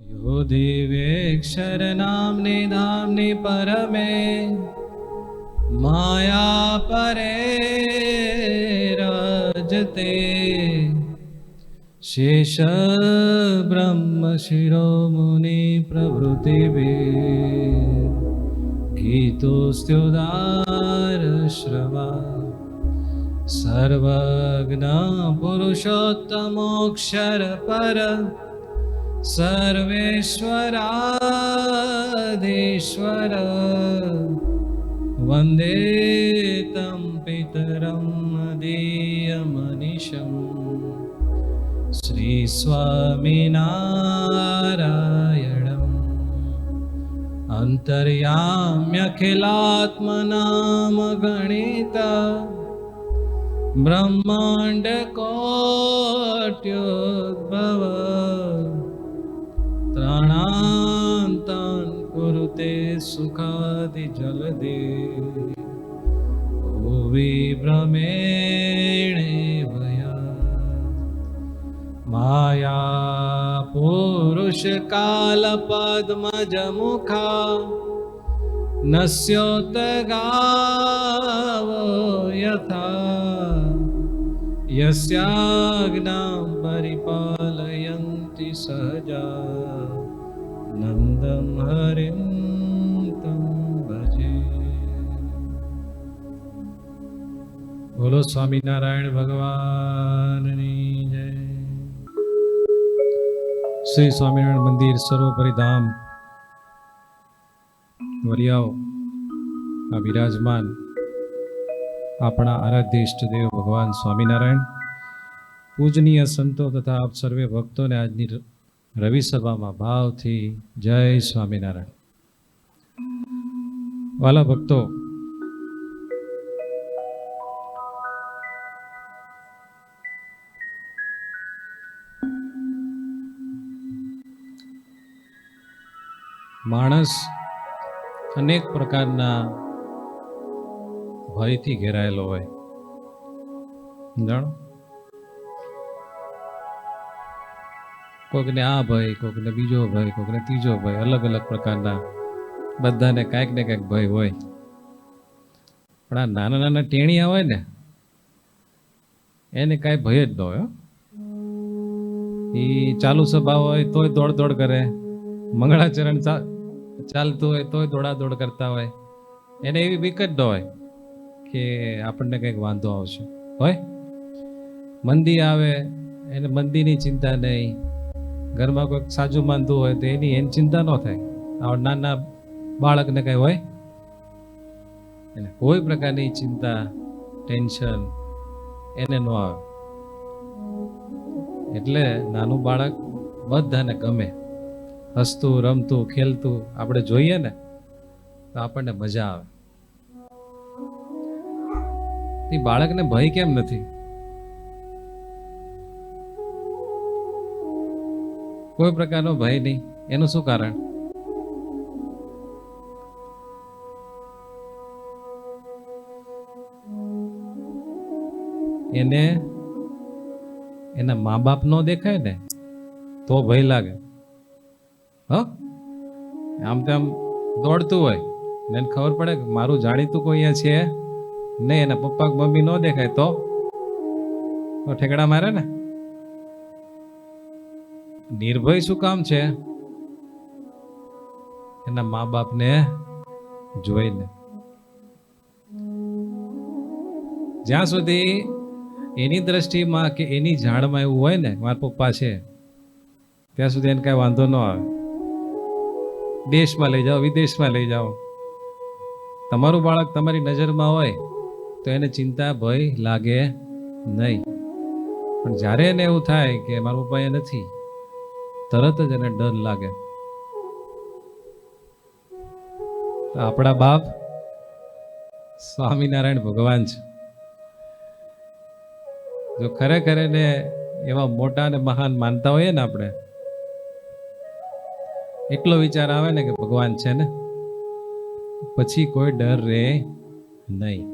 यो दिव्येक्षरनाम्ने धाम्ने परमे माया परे रजते शेष ब्रह्म शिरोमुनि प्रभृतिभिः गीतोऽस्त्युदार श्रवा सर्वज्ञ पुरुषोत्तमोऽक्षर पर सर्वेश्वराधीश्वर वन्दे तं पितरं मदीयमनिशम् श्रीस्वामिनारायणम् अन्तर्याम्यखिलात्मनामगणिता ब्रह्माण्डकोट्योद्भव त्राणान्तान् कुरुते सुखादिजलदे भुवि भ्रमेणेवया माया पुरुषकालपद्मजमुखा नस्योतगावो यथा यस्याज्ञां परिपालयन्ति सहजा नन्दं हरिं तं भजे। बोलो स्वामीनारायण भगवाननी जय। श्री स्वामीनारायण मंदिर सर्वोपरि धाम वरियाओ विराजमान अपना आराध्य इष्ट देव भगवान स्वामीनारायण पूजनीय संतो तथा आप सर्वे भक्तों ने आज रवि सभा में भाव थी जय स्वामीनारायण। वाला भक्तों, मानस अनेक प्रकारना भयथी घेरायेलो होय। जाणो, कोकने आ भय, कोकने बीजो भय, कोकने तीजो भय, अलग अलग प्रकारना बधाने कांईक ने कांईक भय होय। पण आ नाना नाना टेणिया होय ने एने कांई भय ज न होय। ई चालू सभा होय तोय दौड़ दौड़ करे, मंगळाचरण चालतुं होय तोय दौड़ा दौड़ करता होय। एने एवी बीक ज न होय કે આપણને કંઈક વાંધો આવશે હોય। મંદી આવે એને મંદીની ચિંતા નહીં, ઘરમાં કોઈક સાજુ માંદું હોય તો એની ચિંતા ન થાય। આ નાના બાળકને કંઈ હોય એને કોઈ પ્રકારની ચિંતા ટેન્શન એને ન આવે। એટલે નાનું બાળક બધાને ગમે, હસતું રમતું ખેલતું આપણે જોઈએ ને તો આપણને મજા આવે। બાળકને ભય કેમ નથી? કોઈ પ્રકારનો ભય નહીં, એનું શું કારણ? એને એના મા બાપ નો દેખાય ને તો ભય લાગે। હ આમ તેમ દોડતું હોય ને એને ખબર પડે કે મારું જાણીતું કોઈ અહીંયા છે नहीं, एना पप्पा मम्मी नो देखाय तो ठेकड़ा मारे ने। निर्भय शू काम छे? एना माँ बाप ने जोईने। ज्यां सुधी एनी दृष्टि में के एनी झाड़ में एवुं होय ने मारा पप्पा छे त्यां सुधी एने कांई वांधो न आवे। देश में लई जाओ, विदेश में लई जाओ, तमारुं बाळक तमारी नजर में होय तो એને ચિંતા ભય લાગે નહીં। પણ જ્યારે એને એવું થાય કે મારા પપ્પા એ નથી, તરત જ એને ડર લાગે। આપણા બાપ સ્વામિનારાયણ ભગવાન છે। જો ખરેખર એને એવા મોટા અને મહાન માનતા હોઈએ ને આપણે, એટલો વિચાર આવે ને કે ભગવાન છે ને પછી કોઈ ડર રહે નહીં।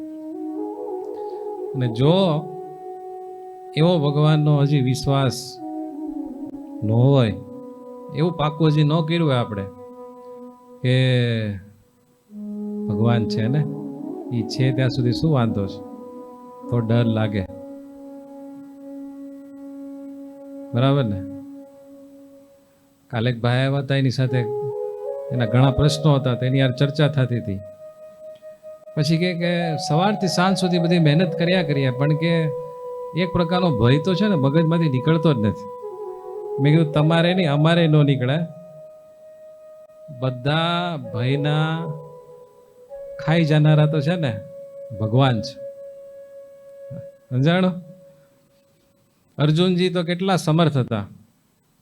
અને જો એવો ભગવાનનો હજી વિશ્વાસ ન હોય એવું પાક્કું હજી ન કર્યું હોય આપણે કે ભગવાન છે ને એ છે ત્યાં સુધી શું વાંધો છે, તો ડર લાગે. બરાબર ને? કાલે એક ભાઈ આવ્યા હતા, એની સાથે એના ઘણા પ્રશ્નો હતા, તેની યાર ચર્ચા થતી હતી. પછી કે સવારથી સાંજ સુધી બધી મહેનત કર્યા પણ કે એક પ્રકારનો ભય તો છે ને મગજમાંથી નીકળતો જ નથી. મેં કીધું તમારે નહીં, અમારે ન નીકળે. બધા ભયના ખાઈ જનારા તો છે ને ભગવાન છે. સમજાણો? અર્જુનજી તો કેટલા સમર્થ હતા,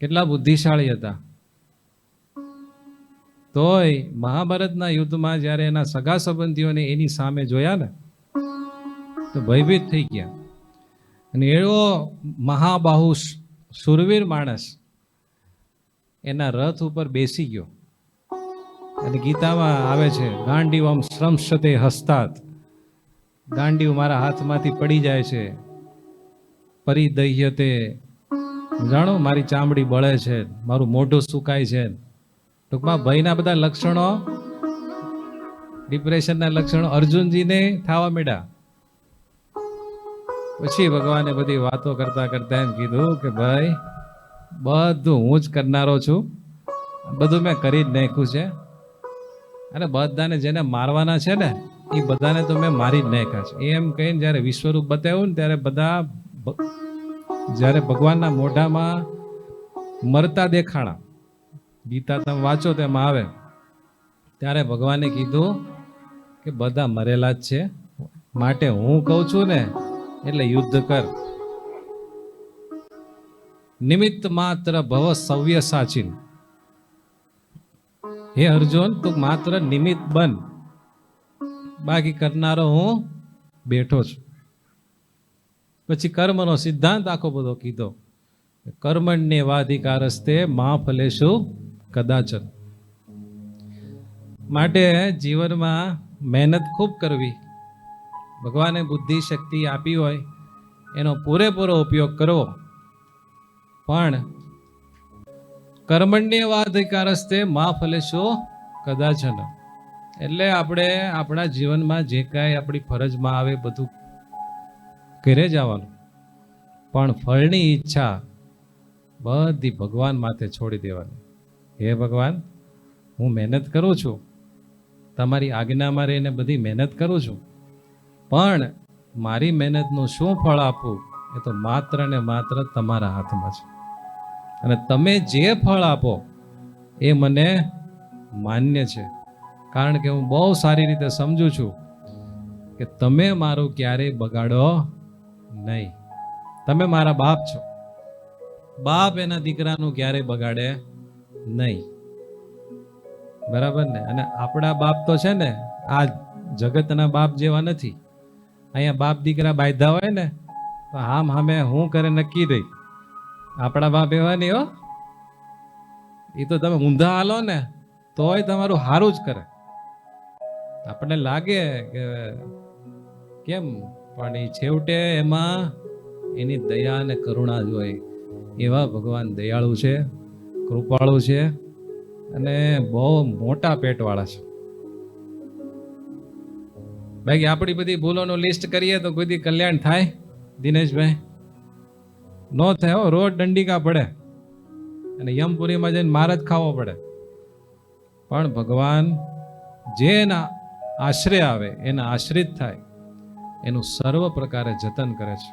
કેટલા બુદ્ધિશાળી હતા. તોય મહાભારતના યુદ્ધમાં જ્યારે એના સગા સંબંધીઓને એની સામે જોયા ને તો ભયભીત થઈ ગયા. અને એવો મહાબાહુ સુરવીર માણસ એના રથ ઉપર બેસી ગયો. અને ગીતામાં આવે છે, ગાંડીવમ શ્રમશતે હસ્તાત, ગાંડીવ મારા હાથમાંથી પડી જાય છે. પરિદહ્યતે, જાણો મારી ચામડી બળે છે, મારું મોઢું સુકાય છે. ટૂંકમાં ભયના બધા લક્ષણો, ડિપ્રેશનના લક્ષણો અર્જુનજીને થવા માંડ્યા. પછી ભગવાને બધી વાતો કરતા કરતા એમ કીધું કે ભાઈ બધું હું જ કરનારો છું, બધું મેં કરી જ નાખ્યું છે. અને બધાને જેને મારવાના છે ને એ બધાને તો મેં મારી જ નાખ્યા છે. એમ કહીને જ્યારે વિશ્વરૂપ બતાવ્યું ને ત્યારે બધા જ્યારે ભગવાનના મોઢામાં મરતા દેખાણા, ગીતા તમે વાંચો તેમાં આવે, ત્યારે ભગવાને કીધું કે બધા મરેલા જ છે, માટે હું કહું છું ને એટલે યુદ્ધ કર. નિમિત્ત માત્ર ભવ સવ્ય સાચીન. હે અર્જુન, તું માત્ર નિમિત્ત બન, બાકી કરનારો હું બેઠો છું. પછી કર્મનો સિદ્ધાંત આખો બધો કીધો. કર્મણ્યેવાધિકારસ્તે મા ફલેષુ કદાચન. માટે જીવનમાં મહેનત ખૂબ કરવી. ભગવાને બુદ્ધિ શક્તિ આપી હોય એનો પૂરેપૂરો ઉપયોગ કરવો. પણ કર્મણ્યેવાધિકારસ્તે મા ફલેષુ કદાચન, એટલે આપણે આપણા જીવનમાં જે કાંઈ આપણી ફરજમાં આવે બધું ઘરે જવાનું, પણ ફળની ઈચ્છા બધી ભગવાન માથે છોડી દેવાની. હે ભગવાન, હું મહેનત કરું છું, તમારી આજ્ઞામાં રહીને બધી મહેનત કરું છું, પણ મારી મહેનતનું શું ફળ આપવું એ તો માત્ર ને માત્ર તમારા હાથમાં છે. અને તમે જે ફળ આપો એ મને માન્ય છે, કારણ કે હું બહુ સારી રીતે સમજુ છું કે તમે મારું ક્યારેય બગાડો નહીં. તમે મારા બાપ છો, બાપ એના દીકરાનું ક્યારેય બગાડે નહીં. બરાબર ને? અને આપણા બાપ તો છે ને આ જગતના બાપ જેવા નથી. અહીંયા બાપ દીકરા બાંધ્યા હોય ને તો આમ સામે હું કરે નક્કી રહી. આપણા બાપ એવા નહીં હો. એ તો તમે ઊંધા હાલો ને તોય તમારું સારું જ કરે. આપણને લાગે કે કેમ, પણ એ છેવટે એમાં એની દયા અને કરુણા જ હોય. એવા ભગવાન દયાળુ છે, કૃપાળુ છે અને બહુ મોટા પેટવાળા છે. બાકી આપણી બધી ભૂલોનું લિસ્ટ કરીએ તો કોઈ દી કલ્યાણ થાય દિનેશભાઈ? ન થાય હો. રોજ દંડિકા પડે અને યમપુરીમાં જઈને માર જ ખાવો પડે. પણ ભગવાન જે એના આશ્રય આવે, એના આશ્રિત થાય, એનું સર્વ પ્રકારે જતન કરે છે.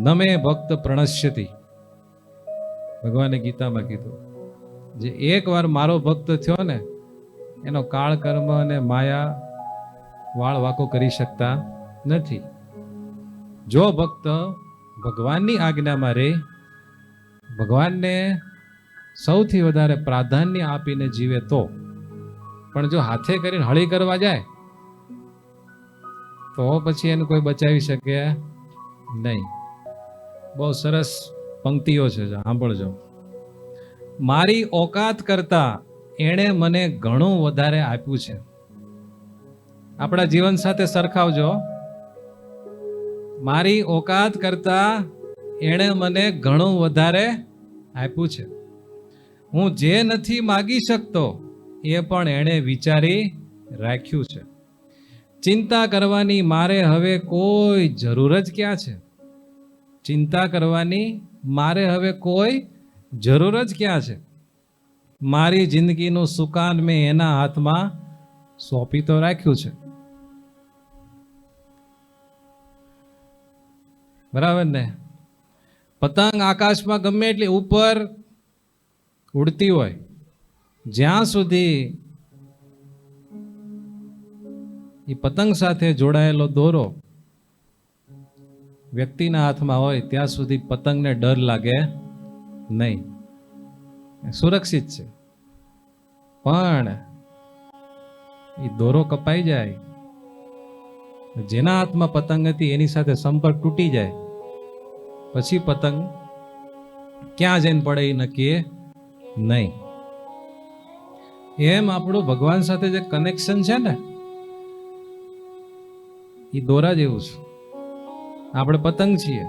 નમે ભક્ત પ્રણશ્યતિ, ભગવાને ગીતામાં કીધું. જે એકવાર મારો ભક્ત થયો ને એનો કાળ કર્મ અને માયા વાળ વાકો કરી શકતા નથી. જો ભક્ત ભગવાનની આજ્ઞામાં રહે, ભગવાનને સૌથી વધારે પ્રાધાન્ય આપીને જીવે તો. પણ જો હાથે કરીને હળી કરવા જાય તો પછી એને કોઈ બચાવી શકે નહીં. બહુ સરસ પંક્તિઓ છે, સાંભળજો. મારી ઓકાત કરતા એણે મને ઘણું વધારે આપ્યું છે. આપણા જીવન સાથે સરખાવજો. મારી ઓકાત કરતા એણે મને ઘણું વધારે આપ્યું છે. હું જે નથી માગી શકતો એ પણ એણે વિચારી રાખ્યું છે. ચિંતા કરવાની મારે હવે કોઈ જરૂર જ ક્યાં છે? ચિંતા કરવાની મારે હવે કોઈ જરૂર જ ક્યાં છે? મારી જિંદગીનું સુકાન મેં એના હાથમાં સોંપી તો રાખ્યું છે. બરાબર ને? પતંગ આકાશમાં ગમે એટલી ઉપર ઉડતી હોય, જ્યાં સુધી એ પતંગ સાથે જોડાયેલો દોરો વ્યક્તિના હાથમાં હોય ત્યાં સુધી પતંગને ડર લાગે નહીં, સુરક્ષિત છે. પણ એ દોરો કપાઈ જાય, જેના હાથમાં પતંગ હતી એની સાથે સંપર્ક તૂટી જાય, પછી પતંગ ક્યાં જઈને પડે એ નક્કી નહીં. એમ આપણું ભગવાન સાથે જે કનેક્શન છે ને, એ દોરા જેવું છે. આપણે પતંગ છીએ.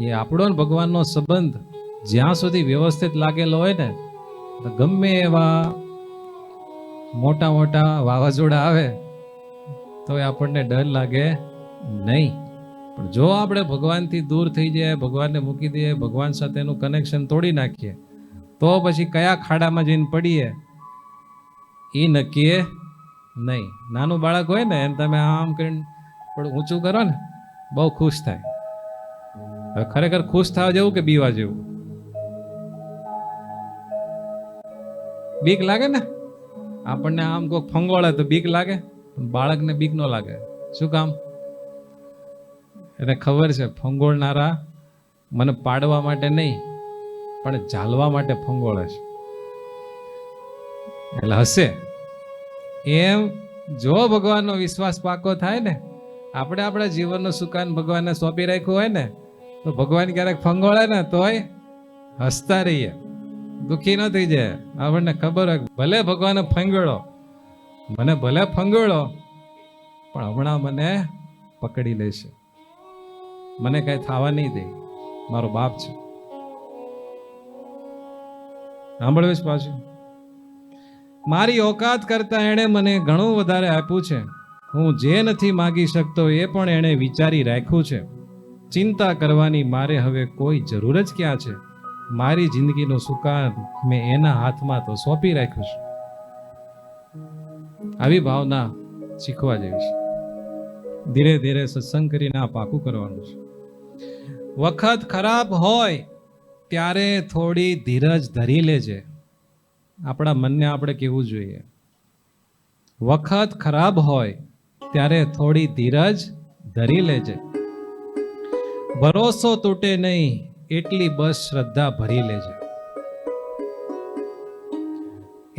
એ આપણો ને ભગવાનનો સંબંધ જ્યાં સુધી વ્યવસ્થિત લાગેલો હોય ને, તો ગમે એવા મોટા મોટા વાવાઝોડા આવે તો આપણને ડર લાગે નહીં. પણ જો આપણે ભગવાનથી દૂર થઈ જાય, ભગવાનને મૂકી દઈએ, ભગવાન સાથેનું કનેક્શન તોડી નાખીએ, તો પછી કયા ખાડામાં જઈને પડીએ એ નક્કી નહીં. નાનું બાળક હોય ને એમ તમે આમ કરીને થોડું ઊંચું કરો ને, બહુ ખુશ થાય. હવે ખરેખર ખુશ થવા જેવું કે બીવા જેવું? બીક લાગે ને આપણને. આમ કોઈ ફંગોળે તો બીક લાગે, પણ બાળકને બીક ન લાગે. શું કામ? એને ખબર છે ફંગોળનારા મને પાડવા માટે નહીં, પણ ઝાલવા માટે ફંગોળે છે, એટલે હશે. એમ જો ભગવાનનો વિશ્વાસ પાકો થાય ને, આપણે આપણા જીવનનું સુકાન ભગવાનને સોંપી રાખ્યું હોય ને, તો ભગવાન ક્યારેક ફંગોળે ને તોય હસતા રહીએ, દુઃખી ન થઈ જાય. આપણને ખબર હોય ભલે ભગવાને ફંગોળો, મને ભલે ફંગોળો, પણ હમણાં મને પકડી લેશે, મને કઈ થવા નહીં દે, મારો બાપ છે. સાંભળવું છે પાછું? મારી ઓકાત કરતા એણે મને ઘણું વધારે આપ્યું છે. હું જે નથી માગી શકતો એ પણ એણે વિચારી રાખ્યું છે. ચિંતા કરવાની મારે હવે કોઈ જરૂર જ ક્યાં છે? મારી જિંદગીનું સુકાન મેં એના હાથમાં તો સોંપી રાખ્યું છે. આવી ભાવના શીખવા જેવી છે. ધીરે ધીરે સત્સંગ કરીને આ પાકું કરવાનું છે. વખત ખરાબ હોય ત્યારે થોડી ધીરજ ધરી લેજે. આપણા મનને આપણે કેવું જોઈએ, વખત ખરાબ હોય ત્યારે થોડી ધીરજ ધરી લેજે. ભરોસો તૂટે નહીં એટલી બસ શ્રદ્ધા ભરી લેજે.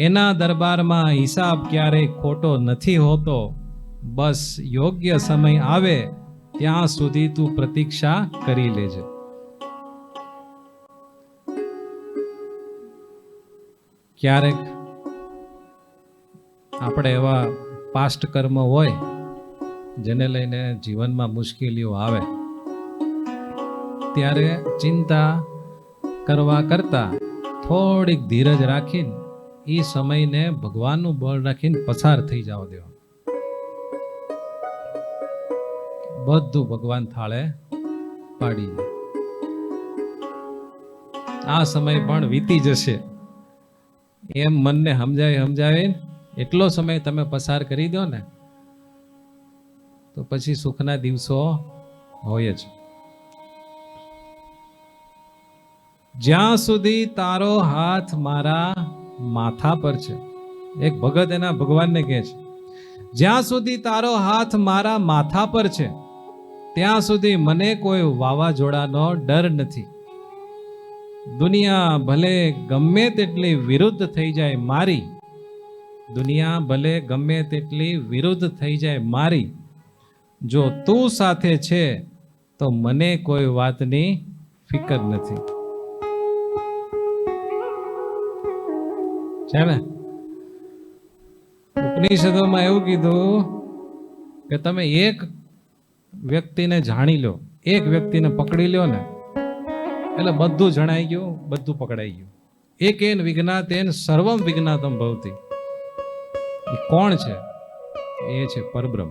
એના દરબારમાં હિસાબ ક્યારેય ખોટો નથી હોતો. બસ યોગ્ય સમય આવે ત્યાં સુધી તું પ્રતીક્ષા કરી લેજે. ક્યારેક આપણે એવા પાસ્ટ કર્મ હોય જેને લઈને જીવનમાં મુશ્કેલીઓ આવે, ત્યારે ચિંતા કરવા કરતા થોડીક ધીરજ રાખીને એ સમયને ભગવાનનું બળ રાખીને પસાર થઈ જવા દેવા. બધું ભગવાન થાળે પાડી દે. આ સમય પણ વીતી જશે એમ મનને સમજાવી એટલો સમય તમે પસાર કરી દો ને, તો પછી સુખના દિવસો હોય જ. જ્યાં સુધી તારો હાથ મારા માથા પર છે, એક ભગત એના ભગવાનને કહે છે, જ્યાં સુધી તારો હાથ મારા માથા પર છે ત્યાં સુધી મને કોઈ વાવાઝોડાનો ડર નથી. દુનિયા ભલે ગમે તેટલી વિરુદ્ધ થઈ જાય મારી, દુનિયા ભલે ગમે તેટલી વિરુદ્ધ થઈ જાય મારી, જો તું સાથે છે તો મને કોઈ વાતની ફિકર નથી. છે ને? ઉપનિષદોમાં એવું કીધું કે તમે એક વ્યક્તિને જાણી લો, એક વ્યક્તિને પકડી લ્યો ને એટલે બધું જણાઈ ગયું, બધું પકડાઈ ગયું. એકેન વિજ્ઞાતેન સર્વમ વિજ્ઞાતમ ભવતી. એ કોણ છે? એ છે પરબ્રહ્મ.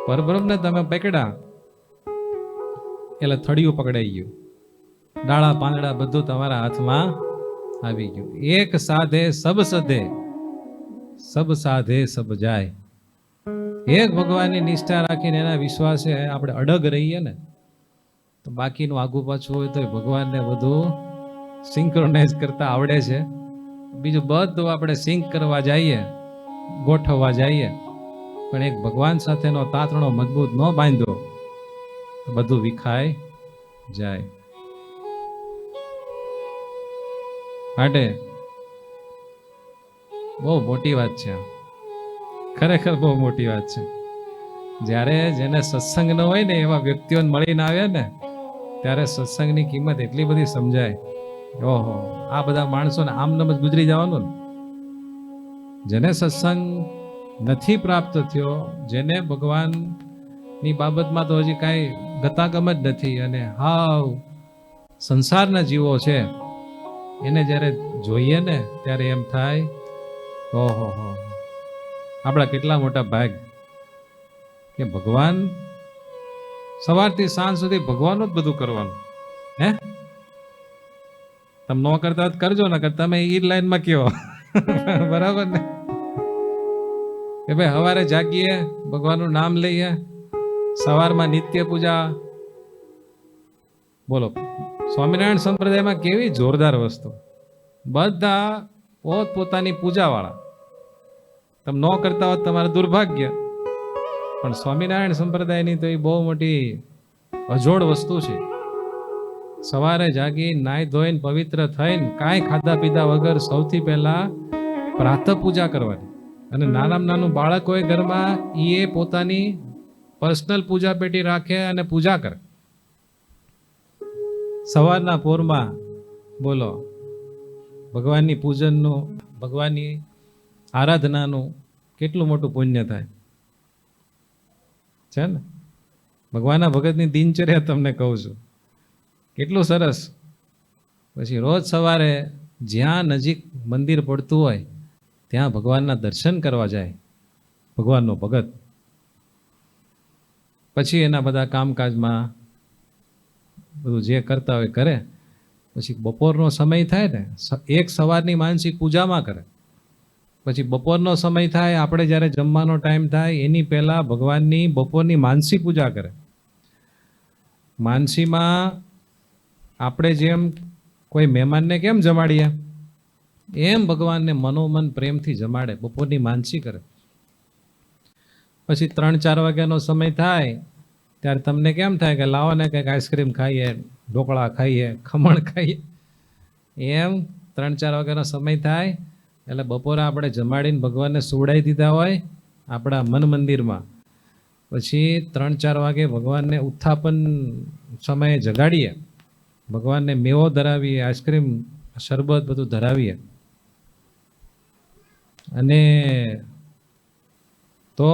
પરબ્રહ્મને તમે પકડ્યા એટલે થળિયું પકડાઈ ગયું, ડાળા પાંદડા બધું તમારા હાથમાં આવી ગયું. એક સાધે સબ સધે, સબ સાધે સબ જાય. એક ભગવાનની નિષ્ઠા રાખીને એના વિશ્વાસે આપણે અડગ રહીએ ને તો બાકીનું આગુ પાછું હોય તો ભગવાનને બધું સિંક્રોનાઇઝ કરતા આવડે છે. બીજું બધું આપણે સિંક કરવા જઈએ, ગોઠવવા જઈએ, પણ એક ભગવાન સાથેનો તાતણો મજબૂત ન બાંધ્યો તો બધું વિખાઈ જાય. માટે બહુ મોટી વાત છે, ખરેખર બહુ મોટી વાત છે. જ્યારે જેને સત્સંગ ન હોય ને એવા વ્યક્તિઓને મળીને આવ્યા ને ત્યારે સત્સંગની કિંમત એટલી બધી સમજાય. ઓહો, આ બધા માણસોને આમનામ જ ગુજરી જવાનું ને. જેને સત્સંગ નથી પ્રાપ્ત થયો, જેને ભગવાનની બાબતમાં તો હજી કાંઈ ગતાગમ જ નથી અને હાવ સંસારના જીવો છે, એને જ્યારે જોઈએ ને ત્યારે એમ થાય ઓહો હો, આપણા કેટલા મોટા ભાગ કે ભગવાન સવારથી સાંજ સુધી ભગવાનનું જ બધું કરવાનું. હે, તમે ન કરતા કરજો ને, તમે ઈ લાઈનમાં કયો બરાબર ને. કે ભાઈ સવારે જાગીએ, ભગવાનનું નામ લઈએ, સવારમાં નિત્ય પૂજા. બોલો, સ્વામિનારાયણ સંપ્રદાયમાં કેવી જોરદાર વસ્તુ, બધા પોત પોતાની પૂજા વાળા. તમે ન કરતા હોત તમારું દુર્ભાગ્ય, પણ સ્વામિનારાયણ સંપ્રદાયની તો એ બહુ મોટી અજોડ વસ્તુ છે. સવારે જાગી નાઈ ધોઈને પવિત્ર થઈને કાંઈ ખાધા પીધા વગર સૌથી પહેલા પ્રાતઃ પૂજા કરવાની. અને નાનામાં નાનું બાળક હોય ઘરમાં, એ પોતાની પર્સનલ પૂજા પેટી રાખે અને પૂજા કરે. સવારના પોરમાં બોલો, ભગવાનની પૂજનનું, ભગવાનની આરાધનાનું કેટલું મોટું પુણ્ય થાય છે ને. ભગવાનના ભગતની દિનચર્યા તમને કહું છું, કેટલું સરસ. પછી રોજ સવારે જ્યાં નજીક મંદિર પડતું હોય ત્યાં ભગવાનના દર્શન કરવા જાય ભગવાનનો ભગત. પછી એના બધા કામકાજમાં બધું જે કરતા હોય કરે. પછી બપોરનો સમય થાય ને, એક સવારની માનસિક પૂજામાં કરે. પછી બપોરનો સમય થાય, આપણે જ્યારે જમવાનો ટાઈમ થાય એની પહેલા ભગવાનની બપોરની માનસી પૂજા કરે. માનસીમાં આપણે જેમ કોઈ મહેમાનને કેમ જમાડીએ એમ ભગવાનને મનોમન પ્રેમથી જમાડે, બપોરની માનસી કરે. પછી 3-4 વાગ્યાનો સમય થાય ત્યારે તમને કેમ થાય કે લાવો ને કંઈક આઈસ્ક્રીમ ખાઈએ, ઢોકળા ખાઈએ, ખમણ ખાઈએ. એમ 3-4 વાગ્યાનો સમય થાય એટલે બપોરે આપણે જમાડીને ભગવાનને સુવડાવી દીધા હોય આપણા મન મંદિરમાં. પછી 3-4 વાગે ભગવાનને ઉત્થાપન સમયે જગાડીએ, ભગવાનને મેવો ધરાવીએ, આઈસ્ક્રીમ, શરબત બધું ધરાવીએ. અને તો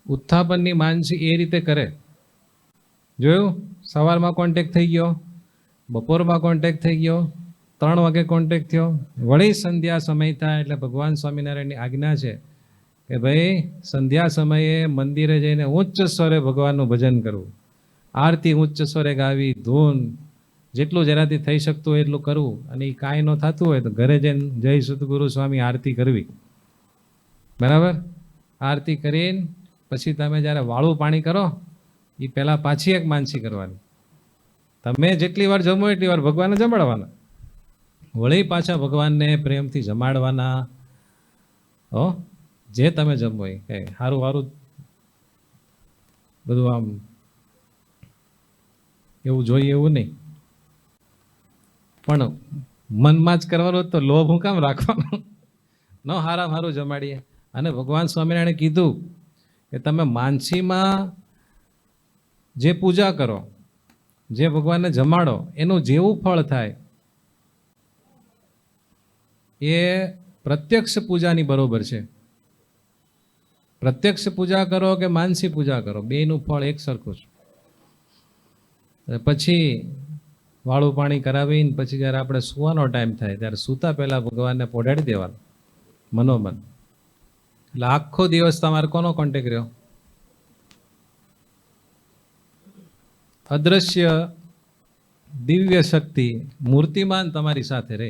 ઉત્થાપનની માનસી એ રીતે કરે. જોયું, સવારમાં કોન્ટેક્ટ થઈ ગયો, બપોરમાં કોન્ટેક્ટ થઈ ગયો, 3 વાગે કોન્ટેક્ટ થયો. વળી સંધ્યા સમય થાય એટલે ભગવાન સ્વામિનારાયણની આજ્ઞા છે કે ભાઈ સંધ્યા સમયે મંદિરે જઈને ઉચ્ચ સ્વરે ભગવાનનું ભજન કરવું, આરતી ઉચ્ચ સ્વરે ગાવી, ધૂન જેટલું જેનાથી થઈ શકતું હોય એટલું કરવું. અને એ કાંઈ ન થતું હોય તો ઘરે જઈને જય સદગુરુ સ્વામી આરતી કરવી. બરાબર, આરતી કરીને પછી તમે જ્યારે વાળું પાણી કરો એ પહેલાં પાછી એક માનસી કરવાની. તમે જેટલી વાર જમો એટલી વાર ભગવાનને જમાડવાના, વળી પાછા ભગવાનને પ્રેમથી જમાડવાના. હો, જે તમે જમો એ કંઈ સારું સારું બધું આમ એવું જોઈએ એવું નહીં, પણ મનમાં જ કરવાનું તો લોભ હું કામ રાખવાનો. ન હારામ હારું જમાડીએ. અને ભગવાન સ્વામિનારાયણે કીધું કે તમે માનસીમાં જે પૂજા કરો, જે ભગવાનને જમાડો, એનું જેવું ફળ થાય એ પ્રત્યક્ષ પૂજાની બરોબર છે. પ્રત્યક્ષ પૂજા કરો કે માનસી પૂજા કરો, બેનું ફળ એક સરખું છે. પછી વાળું પાણી કરાવીને પછી જ્યારે આપણે સૂવાનો ટાઈમ થાય ત્યારે સૂતા પહેલાં ભગવાનને પોઢાડી દેવાનું મનોમન. એટલે આખો દિવસ તમારે કોનો કોન્ટેક્ટ રહ્યો? અદ્રશ્ય દિવ્ય શક્તિ મૂર્તિમાન તમારી સાથે રહે.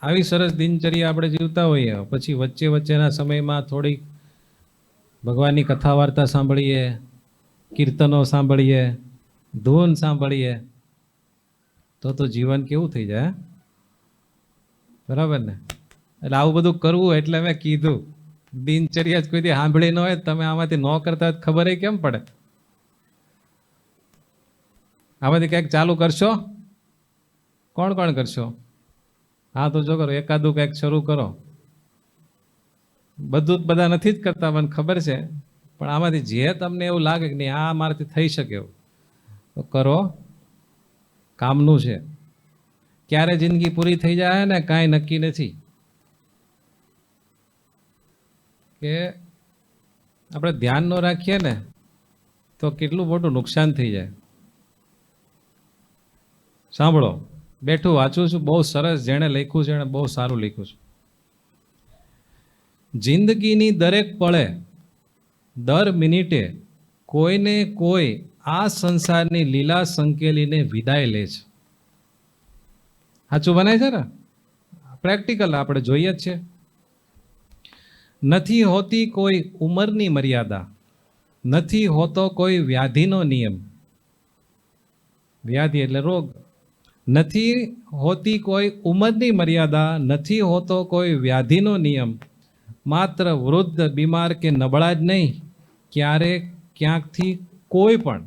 આવી સરસ દિનચર્યા આપણે જીવતા હોઈએ, પછી વચ્ચે વચ્ચેના સમયમાં થોડીક ભગવાનની કથા વાર્તા સાંભળીએ, કીર્તનો સાંભળીએ, ધૂન સાંભળીએ, તો જીવન કેવું થઈ જાય, બરાબર ને? એટલે આવું બધું કરવું એટલે મેં કીધું દિનચર્યા જ કોઈથી સાંભળી ન હોય, તમે આમાંથી ન કરતા હોય ખબર કેમ પડે? આમાંથી ક્યાંક ચાલુ કરશો? કોણ કોણ કરશો? હા તો જો કરો, એકાદું કંઈક શરૂ કરો. બધું બધા નથી જ કરતા, મને ખબર છે, પણ આમાંથી જે તમને એવું લાગે કે નહીં આ મારાથી થઈ શકે એવું તો કરો. કામનું છે. ક્યારે જિંદગી પૂરી થઈ જાય ને કાંઈ નક્કી નથી. કે આપણે ધ્યાન ન રાખીએ ને તો કેટલું મોટું નુકસાન થઈ જાય. સાંભળો, બેઠું વાંચું છું, બહુ સરસ, જેણે લખ્યું છે એણે બહુ સારું લખ્યું છે. જિંદગીની દરેક પળે, દર મિનિટે કોઈને કોઈ આ સંસારની લીલા સંકેલીને વિદાય લે છે. સાચું બનાય છે ને? પ્રેક્ટિકલ આપણે જોઈએ જ છે. નથી હોતી કોઈ ઉંમરની મર્યાદા, નથી હોતો કોઈ વ્યાધિનો નિયમ. વ્યાધિ એટલે રોગ. નથી હોતી કોઈ ઉંમરની મર્યાદા, નથી હોતો કોઈ વ્યાધિનો નિયમ. માત્ર વૃદ્ધ, બીમાર કે નબળા જ નહીં, ક્યારેક ક્યાંકથી કોઈ પણ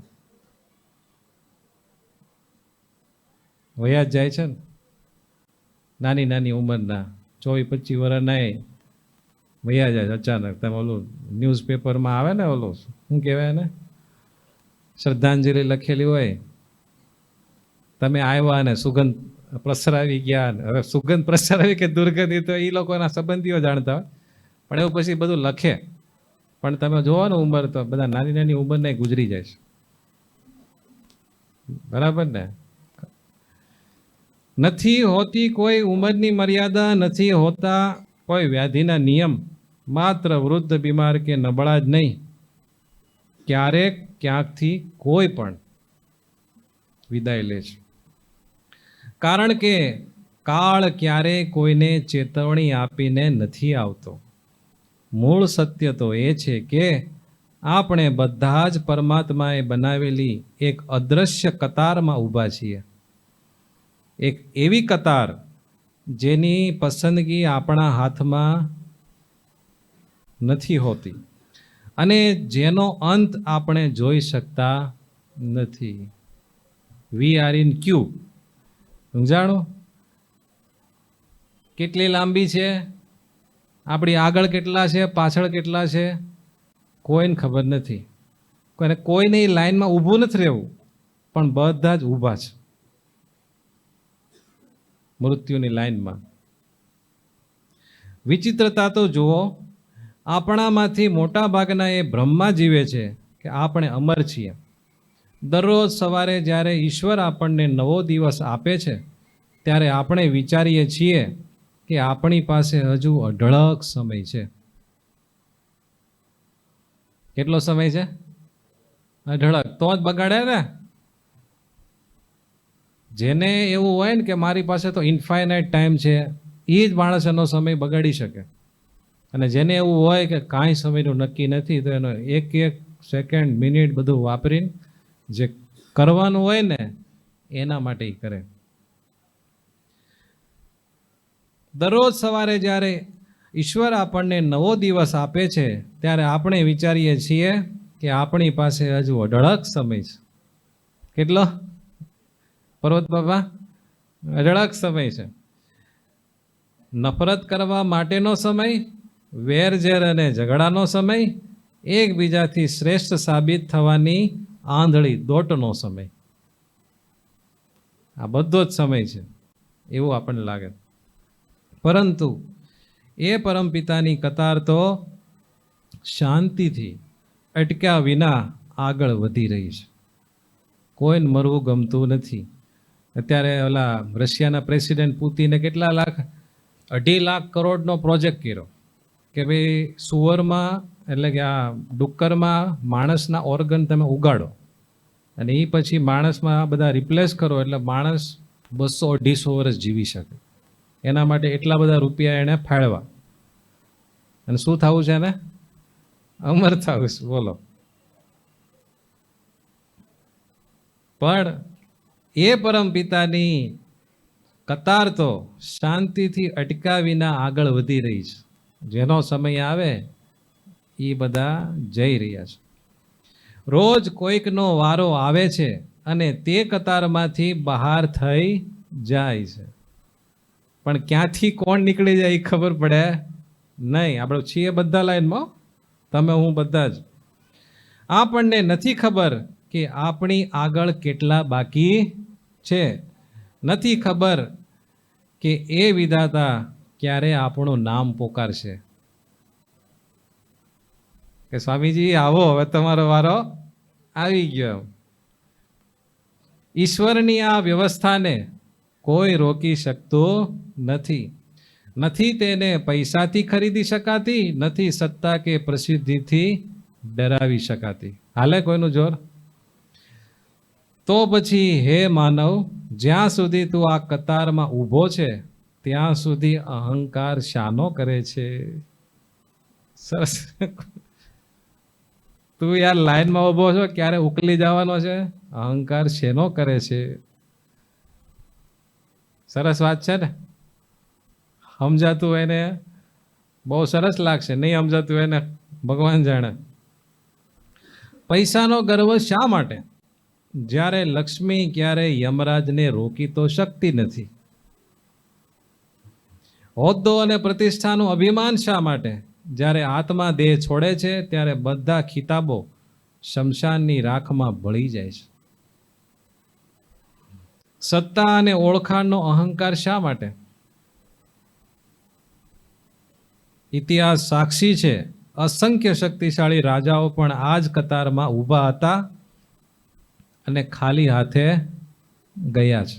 વયા જ જાય છે ને. નાની નાની ઉંમરના 24-25 વર્ષના વયા જાય અચાનક. તમે ઓલું ન્યૂઝપેપરમાં આવે ને, ઓલું શું કહેવાય એને, શ્રદ્ધાંજલિ લખેલી હોય, તમે આવ્યા ને સુગંધ પ્રસરાવી ગયા. હવે સુગંધ પ્રસરાવી કે દુર્ગંધી તો એ લોકોના સંબંધીઓ જાણતા હોય, પણ એવું પછી બધું લખે. પણ તમે જોવો ને ઉંમર તો બધા નાની નાની ઉંમરને ગુજરી જાય છે, બરાબર ને? નથી હોતી કોઈ ઉંમરની મર્યાદા, નથી હોતા કોઈ વ્યાધિના નિયમ. માત્ર વૃદ્ધ, બીમાર કે નબળા જ નહીં, ક્યારેક ક્યાંકથી કોઈ પણ વિદાય લે છે. કારણ કે કાળ ક્યારેય કોઈને ચેતવણી આપીને નથી આવતો. મૂળ સત્ય તો એ છે કે આપણે બધા જ પરમાત્માએ બનાવેલી એક અદ્રશ્ય કતારમાં ઊભા છીએ. એક એવી કતાર જેની પસંદગી આપણા હાથમાં નથી હોતી અને જેનો અંત આપણે જોઈ શકતા નથી. વી આર ઇન ક્યુ. સમજાણો? કેટલી લાંબી છે આપણી, આગળ કેટલા છે, પાછળ કેટલા છે, કોઈને ખબર નથી. કોઈને એ લાઈનમાં ઊભું નથી રહેવું, પણ બધા જ ઊભા છે મૃત્યુની લાઈનમાં. વિચિત્રતા તો જુઓ, આપણામાંથી મોટા ભાગના એ ભ્રમમાં જીવે છે કે આપણે અમર છીએ. દરરોજ સવારે જ્યારે ઈશ્વર આપણને નવો દિવસ આપે છે ત્યારે આપણે વિચારીએ છીએ કે આપણી પાસે હજુ અઢળક સમય છે. કેટલો સમય છે? અઢળક. તો જ બગાડે ને. જેને એવું હોય ને કે મારી પાસે તો ઇન્ફાઇનાઇટ ટાઈમ છે, એ જ માણસ એનો સમય બગાડી શકે. અને જેને એવું હોય કે કાંઈ સમયનું નક્કી નથી, તો એનો એક એક સેકન્ડ, મિનિટ બધું વાપરીને જે કરવાનું હોય ને એના માટે એ કરે. દરરોજ સવારે જ્યારે ઈશ્વર આપણને નવો દિવસ આપે છે ત્યારે આપણે વિચારીએ છીએ કે આપણી પાસે હજુ અઢળક સમય છે. કેટલો? પર્વત બાબા, અઢળક સમય છે. નફરત કરવા માટેનો સમય, વેરઝેર અને ઝઘડાનો સમય, એકબીજાથી શ્રેષ્ઠ સાબિત થવાની આંધળી દોટનો સમય. આ બધો જ સમય છે એવું આપણને લાગે. પરંતુ એ પરમપિતાની કતાર તો શાંતિથી અટક્યા વિના આગળ વધી રહી છે. કોઈને મરવું ગમતું નથી. અત્યારે ઓલા રશિયાના પ્રેસિડેન્ટ પુતિને કેટલા લાખ 2.5 લાખ કરોડનો પ્રોજેક્ટ કર્યો કે ભાઈ સુવરમાં એટલે કે આ ડુક્કરમાં માણસના ઓર્ગન તમે ઉગાડો અને એ પછી માણસમાં આ બધા રિપ્લેસ કરો એટલે માણસ 200-250 વર્ષ જીવી શકે. એના માટે એટલા બધા રૂપિયા એણે ફાળવા અને શું થવું છે ને અમર થવું છે. બોલો. પણ એ પરમ પિતાની કતાર તો શાંતિથી અટક્યા વિના આગળ વધી રહી છે. જેનો સમય આવે એ બધા જઈ રહ્યા છે. રોજ કોઈકનો વારો આવે છે અને તે કતારમાંથી બહાર થઈ જાય છે. પણ ક્યાંથી કોણ નીકળી જાય એ ખબર પડે નહીં. આપણે છીએ બધા લાઈનમાં, તમે હું બધા જ. આપણને નથી ખબર કે આપણી આગળ કેટલા બાકી છે. નથી ખબર કે એ વિધાતા ક્યારે આપણું નામ પોકારશે કે સ્વામીજી આવો, હવે તમારો વારો આવી ગયો. ઈશ્વરની આ વ્યવસ્થાને કોઈ રોકી શકતું નથી. નથી તેને પૈસાથી ખરીદી શકાતી, નથી સત્તા કે પ્રસિદ્ધિથી ડરાવી શકાતી. હાલે કોઈનું જોર? તો પછી હે માનવ, જ્યાં સુધી તું આ કતારમાં ઊભો છે ત્યાં સુધી અહંકાર શાનો કરે છે? સરસ. તું યાર લાઈનમાં ઊભો છો, ક્યારે ઉકલી જવાનો છે? અહંકાર શેનો કરે છે? સરસ વાત છે ને. સમજાતું એને બહુ સરસ લાગશે, નહીં સમજાતું એને ભગવાન જાણે. પૈસાનો ગર્વ શા માટે? જ્યારે લક્ષ્મી ક્યારે યમરાજને રોકી તો શકતી નથી. હોદ્દો અને પ્રતિષ્ઠાનું અભિમાન શા માટે? જ્યારે આત્મા દેહ છોડે છે ત્યારે બધા ખિતાબો શમશાનની રાખમાં ભળી જાય છે. સત્તા અને ઓળખાણનો અહંકાર શા માટે? ઇતિહાસ સાક્ષી છે, અસંખ્ય શક્તિશાળી રાજાઓ પણ આ જ કતારમાં ઊભા હતા અને ખાલી હાથે ગયા છે.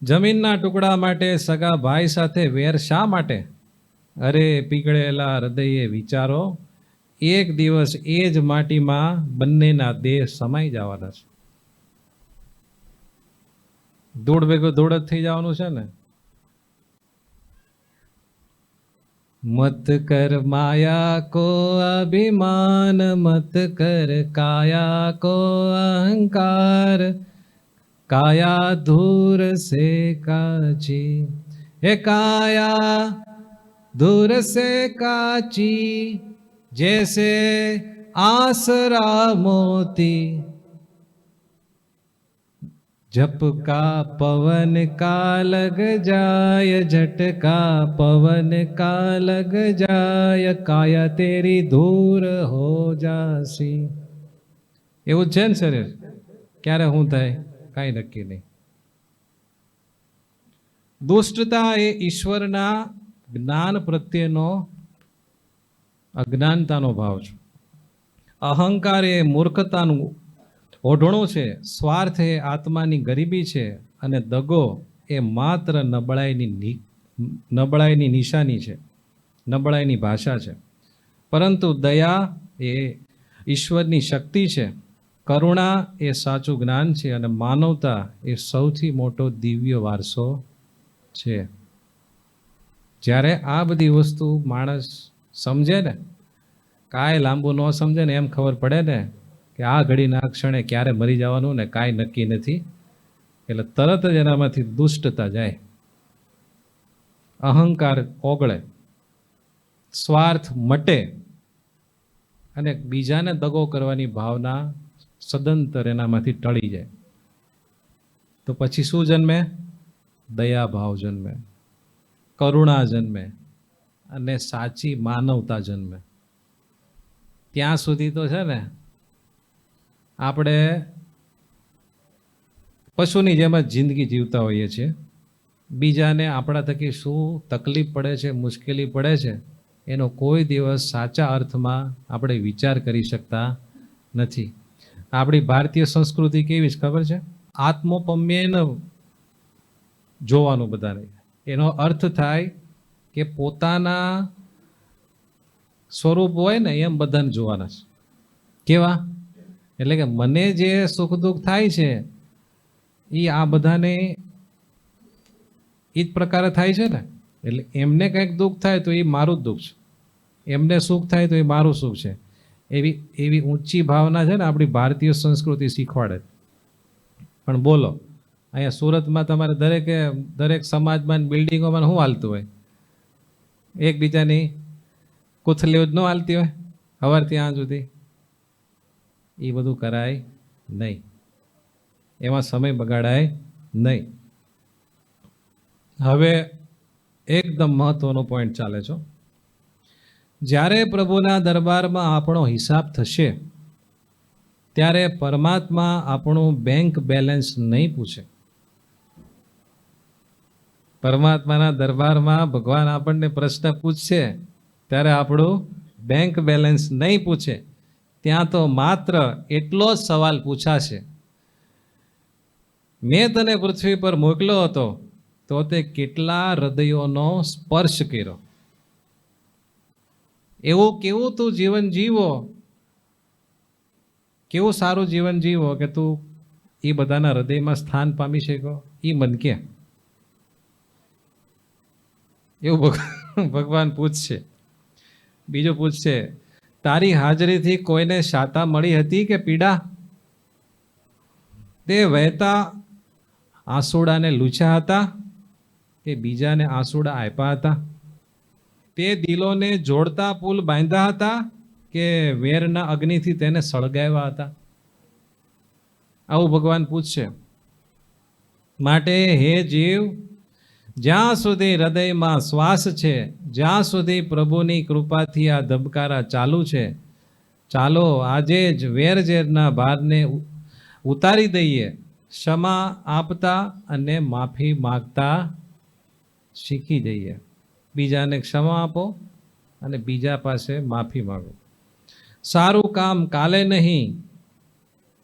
જમીનના ટુકડા માટે સગા ભાઈ સાથે વેર શા માટે? અરે પીગળેલા હૃદયે વિચારો, એક દિવસ એ જ માટીમાં બંનેના દેહ સમાઈ જવાના છે. ધૂળ ભેગું ધૂળ જ થઈ જવાનું છે ને. મત કર માયા કો અભિમાન, મત કર કાયા કો અહંકાર, કાયા ધૂર સે કાચી. હે કાયા ધૂર સે કાચી, जैसे आसरा मोती, झपका पवन का लग जाय, झटका पवन का लग जाय, काया तेरी दूर हो जासी. એવું છે ને શરીર, ક્યારે શું થાય કાંઈ નક્કી નહીં. દુષ્ટતા એ ઈશ્વરના જ્ઞાન પ્રત્યેનો અજ્ઞાનતાનો ભાવ છે. અહંકાર એ મૂર્ખતાનું ઓઢણું છે. સ્વાર્થ એ આત્માની ગરીબી છે અને દગો એ માત્ર નબળાઈની નિશાની છે, નબળાઈની ભાષા છે. પરંતુ દયા એ ઈશ્વરની શક્તિ છે. કરુણા એ સાચું જ્ઞાન છે અને માનવતા એ સૌથી મોટો દિવ્ય વારસો છે. જ્યારે આ બધી વસ્તુ માણસ સમજે ને, કાંઈ લાંબુ ન સમજે ને, એમ ખબર પડે ને કે આ ઘડીના ક્ષણે ક્યારે મરી જવાનું ને કાંઈ નક્કી નથી, એટલે તરત જ એનામાંથી દુષ્ટતા જાય, અહંકાર ઓગળે, સ્વાર્થ મટે અને બીજાને દગો કરવાની ભાવના સદંતર એનામાંથી ટળી જાય. તો પછી શું જન્મે? દયા ભાવ જન્મે, કરુણા જન્મે અને સાચી માનવતા જન્મે. ત્યાં સુધી તો છે ને આપણે પશુની જેમ જ જિંદગી જીવતા હોઈએ છીએ. બીજાને આપણા થકી શું તકલીફ પડે છે, મુશ્કેલી પડે છે, એનો કોઈ દિવસ સાચા અર્થમાં આપણે વિચાર કરી શકતા નથી. આપણી ભારતીય સંસ્કૃતિ કેવી છે ખબર છે? આત્મોપમ્યેન જોવાનું બધાને. એનો અર્થ થાય કે પોતાના સ્વરૂપ હોય ને એમ બધાને જોવાના છે. કેવા? એટલે કે મને જે સુખ દુઃખ થાય છે એ આ બધાને એ જ પ્રકારે થાય છે ને. એટલે એમને કંઈક દુઃખ થાય તો એ મારું જ દુઃખ છે, એમને સુખ થાય તો એ મારું સુખ છે. એવી એવી ઊંચી ભાવના છે ને આપણી ભારતીય સંસ્કૃતિ શીખવાડે. પણ બોલો, અહીંયા સુરતમાં તમારે દરેક સમાજમાં બિલ્ડિંગોમાં શું હાલતું હોય? એકબીજાની કોથલીઓ જ ન હાલતી હોય સવારથી આજ સુધી. એ બધું કરાય નહીં, એમાં સમય બગાડાય નહીં. હવે એકદમ મહત્વનો પોઈન્ટ ચાલે છે. જ્યારે પ્રભુના દરબારમાં આપણો હિસાબ થશે ત્યારે પરમાત્મા આપણું બેંક બેલેન્સ નહીં પૂછે. પરમાત્માના દરબારમાં ભગવાન આપણને પ્રશ્ન પૂછશે ત્યારે આપણું બેંક બેલેન્સ નહીં પૂછે. ત્યાં તો માત્ર એટલો જ સવાલ પૂછાશે, મેં તને પૃથ્વી પર મોકલ્યો હતો તો તે કેટલા હૃદયોનો સ્પર્શ કર્યો? એવું કેવું તું જીવન જીવો, કેવું સારું જીવન જીવો કે તું એ બધાના હૃદયમાં સ્થાન પામી શક્યો? એ મન કે એવું ભગવાન પૂછશે. બીજું પૂછશે, તારી હાજરીથી કોઈને શાતા મળી હતી કે પીડા? તે વહેતા આંસુડાને લૂછ્યા હતા કે બીજાને આંસુડા આપ્યા હતા? તે દિલોને જોડતા પુલ બાંધ્યા હતા કે વેરના અગ્નિથી તેને સળગાવ્યા હતા? આવું ભગવાન પૂછશે. માટે હે જીવ, જ્યાં સુધી હૃદયમાં શ્વાસ છે, જ્યાં સુધી પ્રભુની કૃપાથી આ ધબકારા ચાલુ છે, ચાલો આજે જ વેરઝેરના ભારને ઉતારી દઈએ. ક્ષમા આપતા અને માફી માગતા શીખી જઈએ. બીજાને ક્ષમા આપો અને બીજા પાસે માફી માગો. સારું કામ કાલે નહીં,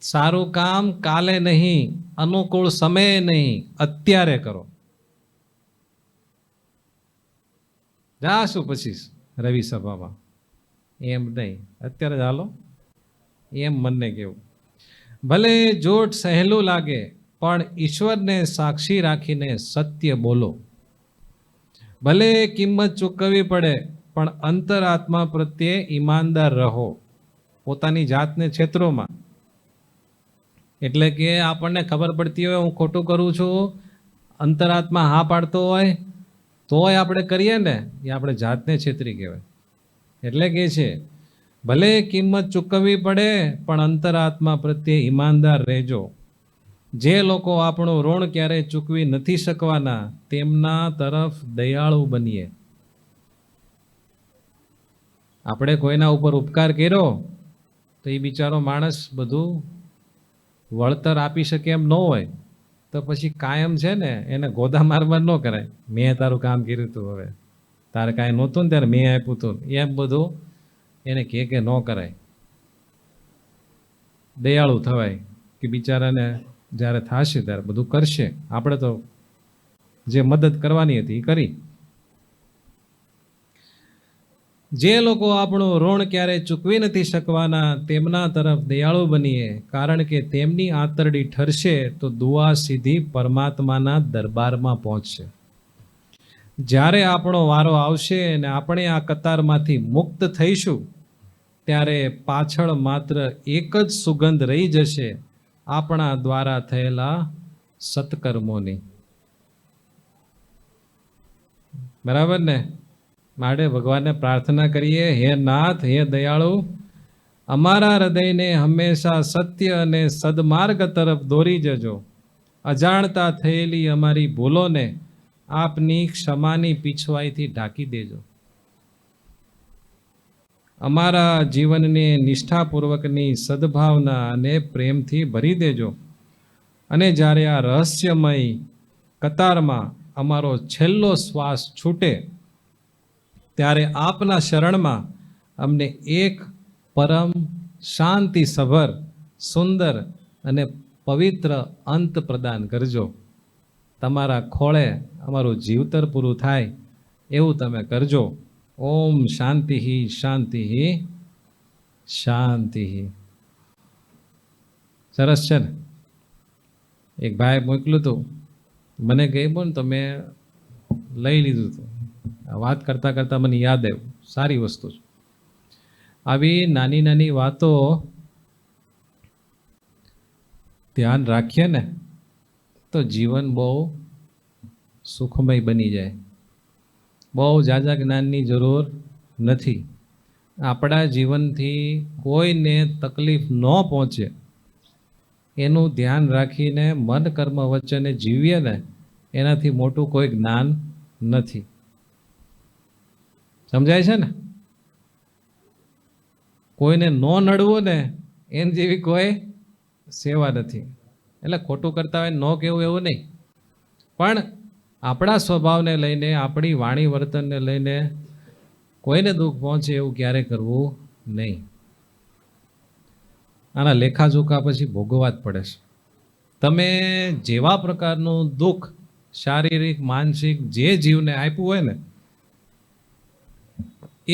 સારું કામ કાલે નહીં, અનુકૂળ સમયે નહીં, અત્યારે કરો. જાશું પછી રવિ સભામાં, એમ નહીં, અત્યારે જ હાલો, એમ મનને કેવું. ભલે જોટ સહેલું લાગે પણ ઈશ્વરને સાક્ષી રાખીને સત્ય બોલો. ભલે કિંમત ચૂકવવી પડે પણ અંતરાત્મા પ્રત્યે ઈમાનદાર રહો. પોતાની જાતને છેતરોમાં. એટલે કે આપણને ખબર પડતી હોય હું ખોટું કરું છું, અંતરાત્મા હા પાડતો હોય તોય આપણે કરીએ ને, એ આપણે જાતને છેતરી કહેવાય. એટલે કે છે ભલે કિંમત ચૂકવવી પડે પણ અંતરાત્મા પ્રત્યે ઈમાનદાર રહેજો. જે લોકો આપણું ઋણ ક્યારેય ચૂકવી નથી શકવાના તેમના તરફ દયાળુ બનીએ. આપણે કોઈના ઉપર ઉપકાર કર્યો તો એ બિચારો માણસ બધું વળતર આપી શકે એમ ન હોય તો પછી કાયમ છે ને એને ગોદા મારવા ન કરાય. મેં તારું કામ કર્યું હતું, હવે તારે કાંઈ નહોતું ને ત્યારે મેં આપ્યું હતું, એમ બધું એને કે ન કરાય. દયાળુ થવાય કે બિચારાને જ્યારે થશે ત્યારે બધું કરશે. આપણે તો જે મદદ કરવાની હતી એ કરી. જે લોકો આપણું ઋણ ક્યારેય ચૂકવી નથી શકવાના તેમના તરફ દયાળુ બનીએ, કારણ કે તેમની આંતરડી ઠરશે તો દુઆ સીધી પરમાત્માના દરબારમાં પહોંચશે. જ્યારે આપણો વારો આવશે અને આપણે આ કતારમાંથી મુક્ત થઈશું ત્યારે પાછળ માત્ર એક જ સુગંધ રહી જશે, આપણા દ્વારા થયેલા સત્કર્મોની. બરાબર ને? માટે ભગવાનને પ્રાર્થના કરીએ, હે નાથ, હે દયાળુ, અમારા હૃદયને હંમેશા સત્ય અને સદમાર્ગ તરફ દોરી જજો. અજાણતા થયેલી અમારી ભૂલોને આપની ક્ષમાની પીછવાઈથી ઢાંકી દેજો. અમારા જીવનને નિષ્ઠાપૂર્વકની સદભાવના અને પ્રેમથી ભરી દેજો. અને જ્યારે આ રહસ્યમય કતારમાં અમારો છેલ્લો શ્વાસ છૂટે ત્યારે આપના શરણમાં અમને એક પરમ શાંતિસભર સુંદર અને પવિત્ર અંત પ્રદાન કરજો. તમારા ખોળે અમારું જીવતર પૂરું થાય એવું તમે કરજો. ઓમ શાંતિ શાંતિ શાંતિ. સરસ છે ને? એક ભાઈ મોકલ્યું હતું, મને ગમ્યું ને તો મેં લઈ લીધું હતું. વાત કરતાં કરતાં મને યાદ આવ્યું, સારી વસ્તુ છે. આવી નાની નાની વાતો ધ્યાન રાખીએ ને તો જીવન બહુ સુખમય બની જાય. બહુ ઝાઝા જ્ઞાનની જરૂર નથી. આપણા જીવનથી કોઈને તકલીફ ન પહોંચે એનું ધ્યાન રાખીને મન કર્મ વચ્ચેને જીવીએ ને એનાથી મોટું કોઈ જ્ઞાન નથી. સમજાય છે ને? કોઈને ન નડવું ને એની જેવી કોઈ સેવા નથી. એટલે ખોટું કરતા હોય ન કહેવું એવું નહીં, પણ આપણા સ્વભાવને લઈને, આપણી વાણી વર્તનને લઈને કોઈને દુઃખ પહોંચે એવું ક્યારે કરવું નહીં. આના લેખાજોખા પછી ભોગવવા જ પડે છે. તમે જેવા પ્રકારનું દુઃખ શારીરિક માનસિક જે જીવને આપ્યું હોય ને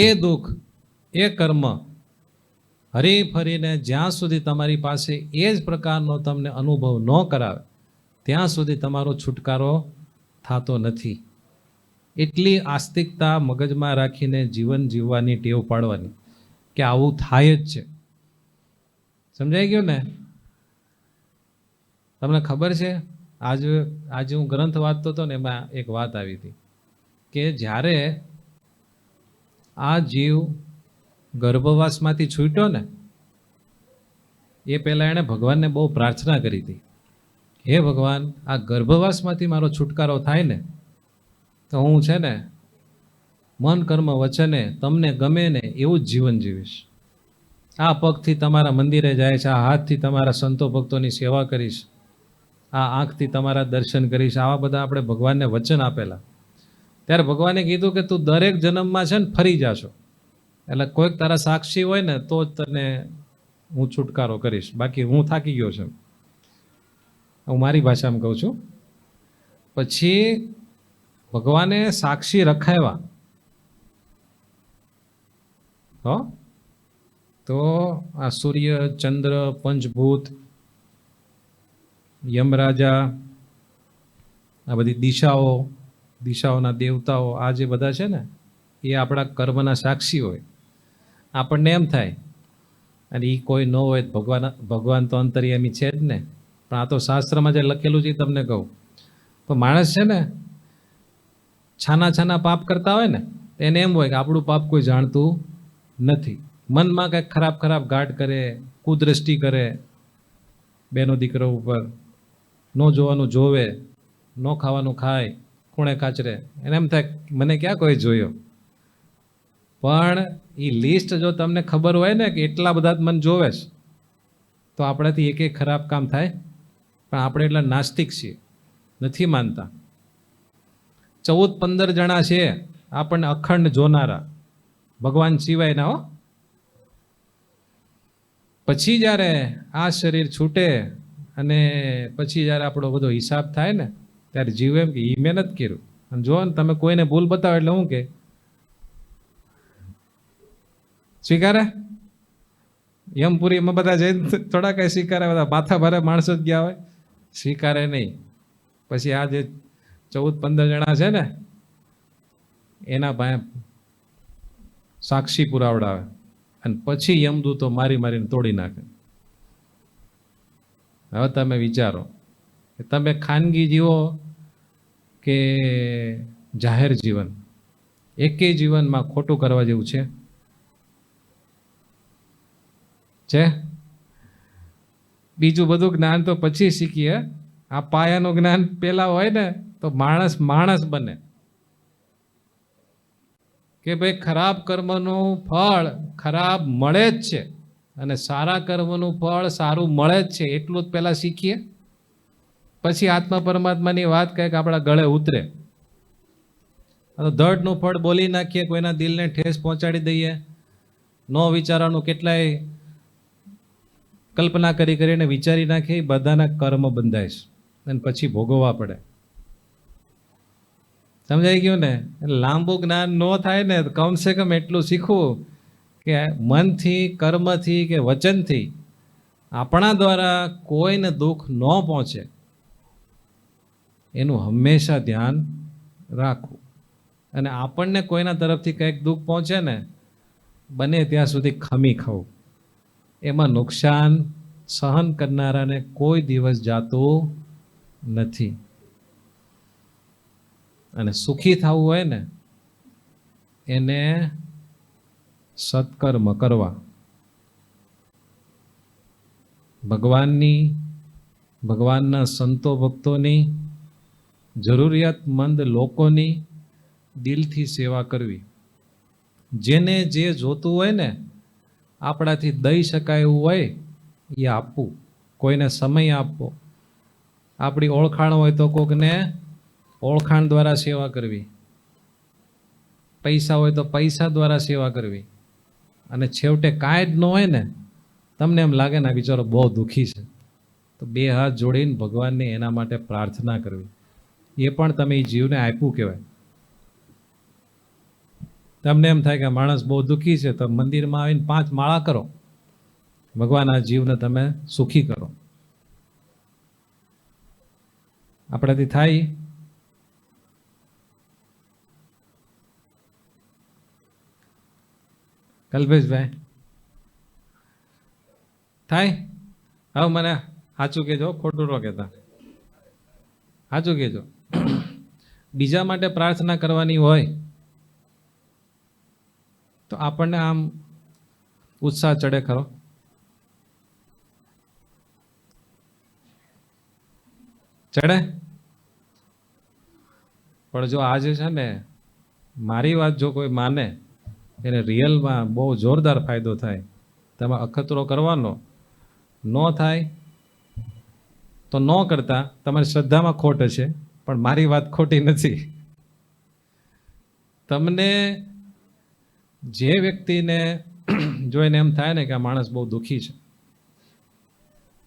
એ દુઃખ એ કર્મ હરી ફરીને જ્યાં સુધી તમારી પાસે એ જ પ્રકારનો તમને અનુભવ ન કરાવે ત્યાં સુધી તમારો છુટકારો થતો નથી. એટલી આસ્તિકતા મગજમાં રાખીને જીવન જીવવાની ટેવ પાડવાની કે આવું થાય જ છે. સમજાઈ ગયું ને? તમને ખબર છે, આજે હું ગ્રંથ વાંચતો હતો ને એમાં એક વાત આવી હતી કે જ્યારે આ જીવ ગર્ભવાસમાંથી છૂટ્યો ને એ પહેલાં એણે ભગવાનને બહુ પ્રાર્થના કરી હતી, હે ભગવાન, આ ગર્ભવાસમાંથી મારો છુટકારો થાય ને તો હું છે ને મન કર્મ વચને તમને ગમે ને એવું જ જીવન જીવીશ. આ પગથી તમારા મંદિરે જાય છે, આ હાથથી તમારા સંતો ભક્તોની સેવા કરીશ, આ આંખથી તમારા દર્શન કરીશ. આવા બધા આપણે ભગવાનને વચન આપેલા. ત્યારે ભગવાને કીધું કે તું દરેક જન્મમાં છે ને ફરી જાશો, એટલે કોઈક તારા સાક્ષી હોય ને તો જ તને હું છુટકારો કરીશ, બાકી હું થાકી ગયો છું. હું મારી ભાષામાં કહું છું. પછી ભગવાને સાક્ષી રખાવ્યા. હો તો આ સૂર્ય ચંદ્ર પંચભૂત યમરાજા આ બધી દિશાઓના દેવતાઓ આ જે બધા છે ને એ આપણા કર્મના સાક્ષી હોય. આપણને એમ થાય અને એ કોઈ ન હોય ભગવાન તો અંતર્યામી છે જ ને, પણ આ તો શાસ્ત્રમાં જે લખેલું છે એ તમને કહું તો માણસ છે ને છાના પાપ કરતા હોય ને એને એમ હોય કે આપણું પાપ કોઈ જાણતું નથી. મનમાં કંઈક ખરાબ ગાઢ કરે, કુદ્રષ્ટિ કરે બેનો દીકરો ઉપર, ન જોવાનું જોવે, ન ખાવાનું ખાય, ખૂણે કાચરે. એને એમ થાય મને ક્યાં કોઈ જોયો. પણ એ લિસ્ટ જો તમને ખબર હોય ને કે એટલા બધા જ મને જોવે છે તો આપણાથી એક ખરાબ કામ થાય. પણ આપણે એટલા નાસ્તિક છીએ, નથી માનતા. 14-15 જણા છે આપણને અખંડ જોનારા, ભગવાન સિવાયના. હો પછી જ્યારે આ શરીર છૂટે અને પછી જ્યારે આપણો બધો હિસાબ થાય ને ત્યારે જીવ એમ કે એ મહેનત કર્યું. અને જો ને તમે કોઈને ભૂલ બતાવો એટલે હું કે સ્વીકારે? યમપુરીમાં બધા જઈને થોડા કઈ સ્વીકારે? બધા માથા ભારે માણસો જ ગયા હોય, સ્વીકારે નહીં. પછી આ જે 14-15 જણા છે ને એના પાસે સાક્ષી પુરાવડાવે અને પછી યમદૂતો મારીને તોડી નાખે. હવે તમે વિચારો કે તમે ખાનગી જીવો કે જાહેર જીવન, એકેય જીવનમાં ખોટું કરવા જેવું છે? બીજું બધું જ્ઞાન તો પછી શીખીએ, આ પાયાનું જ્ઞાન પેલા હોય ને તો માણસ બને કે ભાઈ ખરાબ કર્મનું ફળ ખરાબ મળે જ છે અને સારા કર્મનું ફળ સારું મળે જ છે, એટલું જ પહેલા શીખીએ. પછી આત્મા પરમાત્માની વાત કંઈક આપણા ગળે ઉતરે તો ધડનું ફળ બોલી નાખીએ, કોઈના દિલને ઠેસ પહોંચાડી દઈએ, ન વિચારવાનું કેટલાય કલ્પના કરી કરીને વિચારી નાખીએ એ બધાના કર્મ બંધાય છે અને પછી ભોગવવા પડે. સમજાઈ ગયું ને? લાંબુ જ્ઞાન ન થાય ને તો કમસે કમ એટલું શીખવું કે મનથી, કર્મથી કે વચનથી આપણા દ્વારા કોઈને દુઃખ ન પહોંચે એનું હંમેશા ધ્યાન રાખવું. અને આપણને કોઈના તરફથી કંઈક દુઃખ પહોંચે ને બને ત્યાં સુધી ખમી ખાવું. એમાં નુકસાન સહન કરનારાને કોઈ દિવસ જાતું નથી. અને સુખી થવું હોય ને એને સત્કર્મ કરવા, ભગવાનના સંતો ભક્તોની, જરૂરિયાતમંદ લોકોની દિલથી સેવા કરવી. જેને જે જોતું હોય ને આપણાથી દઈ શકાય એવું હોય એ આપવું. કોઈને સમય આપવો, આપણી ઓળખાણ હોય તો કોકને ઓળખાણ દ્વારા સેવા કરવી, પૈસા હોય તો પૈસા દ્વારા સેવા કરવી. અને છેવટે કાંઈ જ ન હોય ને તમને એમ લાગે ને બિચારો બહુ દુઃખી છે તો બે હાથ જોડીને ભગવાનને એના માટે પ્રાર્થના કરવી. એ પણ તમે એ જીવને આપ્યું કહેવાય. તમને એમ થાય કે માણસ બહુ દુઃખી છે તો મંદિરમાં આવીને 5 માળા કરો, ભગવાન આ જીવને તમે સુખી કરો. આપણાથી થાય? કલ્પેશભાઈ થાય? હવે મને સાચું કહેજો, ખોટું ન કહેતા. સાચું કહેજો. બીજા માટે પ્રાર્થના કરવાની હોય તો આપણને આમ ઉત્સાહ ચડે ખરો? ચડે? પણ જો આજે છે ને મારી વાત જો કોઈ માને એને રિયલમાં બહુ જોરદાર ફાયદો થાય. તમે અખતરો કરવાનો ન થાય તો ન કરતા. તમારી શ્રદ્ધામાં ખોટ હશે પણ મારી વાત ખોટી નથી. તમને જે વ્યક્તિને જોઈને એમ થાય ને કે આ માણસ બહુ દુઃખી છે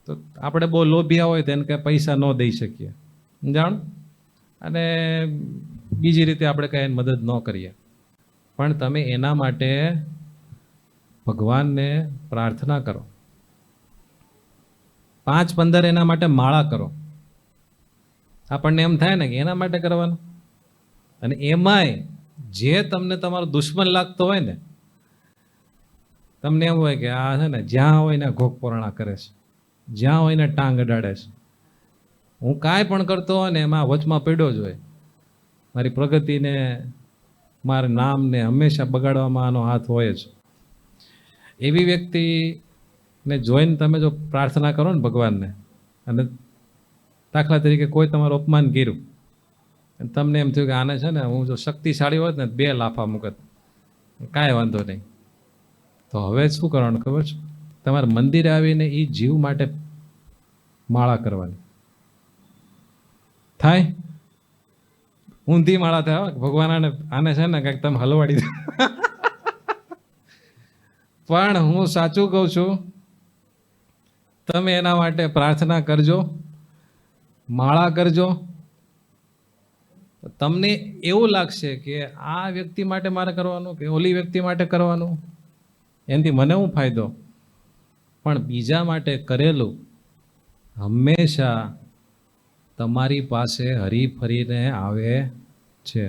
તો આપણે બહુ લોભિયા હોય તો એને કંઈ પૈસા ન દઈ શકીએ, જાણ, અને બીજી રીતે આપણે કંઈ મદદ ન કરીએ. પણ તમે એના માટે ભગવાનને પ્રાર્થના કરો, 5-15 એના માટે માળા કરો. આપણને એમ થાય ને કે એના માટે કરવાનું. અને એમાંય જે તમને તમારો દુશ્મન લાગતો હોય ને, તમને એમ હોય કે આ છે ને જ્યાં હોય ને ઘોક પોરણા કરે છે, જ્યાં હોય ને ટાંગ અડાડે છે, હું કાંઈ પણ કરતો હોય ને એમાં વચમાં પડ્યો જ હોય, મારી પ્રગતિને, મારા નામને હંમેશા બગાડવામાં આનો હાથ હોય જ. એવી વ્યક્તિને જોઈને તમે જો પ્રાર્થના કરો ને ભગવાનને, અને દાખલા તરીકે કોઈ તમારું અપમાન કર્યું અને તમને એમ થયું કે આને છે ને હું જો શક્તિશાળી હોત ને 2 લાફા મૂકત, કાંઈ વાંધો નહીં, તો હવે શું કરવાનું ખબર છે? તમારે મંદિરે આવીને એ જીવ માટે માળા કરવાની. થાય? ઊંધી માળા થાય. ભગવાન આને છે ને કંઈક તમે હલવાડી દો. પણ હું સાચું કહું છું, તમે એના માટે પ્રાર્થના કરજો, માળા કરજો. તમને એવું લાગશે કે આ વ્યક્તિ માટે મારે કરવાનું કે ઓલી વ્યક્તિ માટે કરવાનું, એનાથી મને શું ફાયદો? પણ બીજા માટે કરેલું હંમેશા તમારી પાસે હરી ફરીને આવે છે.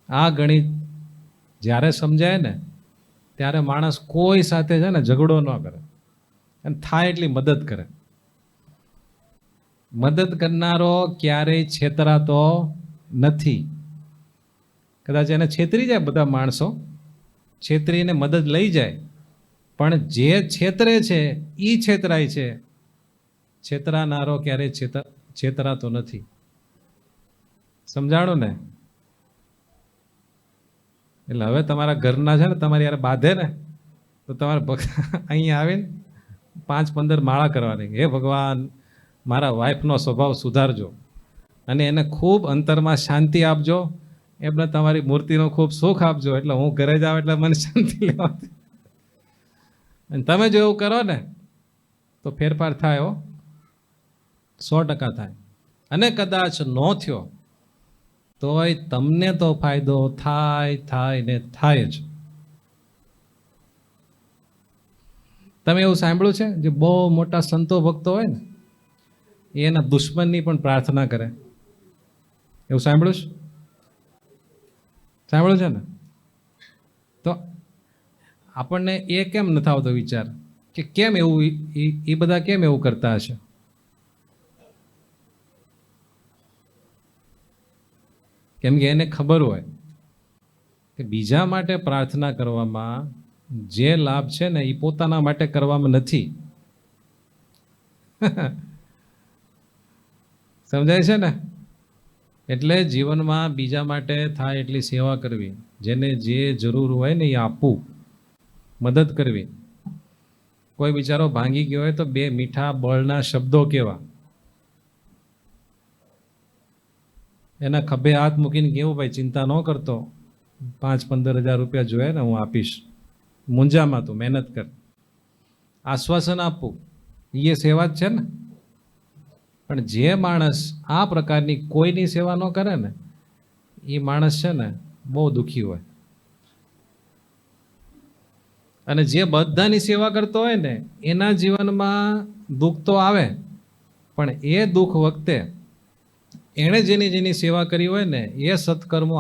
આ ગણિત જ્યારે સમજાય ને ત્યારે માણસ કોઈ સાથે છે ને ઝઘડો ન કરે અને થાય એટલી મદદ કરે. મદદ કરનારો ક્યારેય છેતરાતો નથી. કદાચ એને છેતરી જાય, બધા માણસો છેતરીને મદદ લઈ જાય, પણ જે છેતરે છે એ છેતરાય છે. છેતરાનારો ક્યારેય છેતરાતો નથી. સમજાણું ને? એટલે હવે તમારા ઘરના છે ને તમારી યાર બાંધે ને તો તમારે અહીંયા આવીને 5-15 માળા કરવાની. હે ભગવાન, મારા વાઈફનો સ્વભાવ સુધારજો અને એને ખૂબ અંતરમાં શાંતિ આપજો, એમને તમારી મૂર્તિનો ખૂબ સુખ આપજો, એટલે હું ઘરે જાઉં એટલે મને શાંતિ લેવાતી. અને તમે જો એવું કરો ને તો ફેરફાર થાય, 100% થાય. અને કદાચ ન થયો તોય તમને તો ફાયદો થાય ને થાય જ. તમે એવું સાંભળ્યું છે જે બહુ મોટા સંતો ભક્તો હોય ને એના દુશ્મનની પણ પ્રાર્થના કરે? એવું સાંભળ્યું છે? સાંભળ્યું છે ને? તો આપણને એ કેમ નથી આવતો વિચાર કે કેમ એવું, એ બધા કેમ એવું કરતા હશે? કેમ કે એને ખબર હોય કે બીજા માટે પ્રાર્થના કરવામાં જે લાભ છે ને એ પોતાના માટે કરવામાં નથી. સમજાય છે ને? એટલે જીવનમાં બીજા માટે થાય એટલી સેવા કરવી, જેને જે જરૂર હોય ને એ આપવું, મદદ કરવી. કોઈ બિચારો ભાંગી ગયો હોય તો 2 મીઠા બળના શબ્દો કહેવા, એના ખભે હાથ મૂકીને કેવું, ભાઈ ચિંતા ન કરતો, 5-15 હજાર રૂપિયા જોઈએ ને હું આપીશ, મુંજામાં તું મહેનત કર, આશ્વાસન આપવું, એ સેવા જ છે ને. પણ જે માણસ આ પ્રકારની કોઈની સેવા ન કરે ને એ માણસ છે ને બહુ દુઃખી હોય. અને જે બધાની સેવા કરતો હોય ને એના જીવનમાં દુઃખ તો આવે, પણ એ દુઃખ વખતે એણે જેની સેવા કરી હોય ને એ સત્કર્મો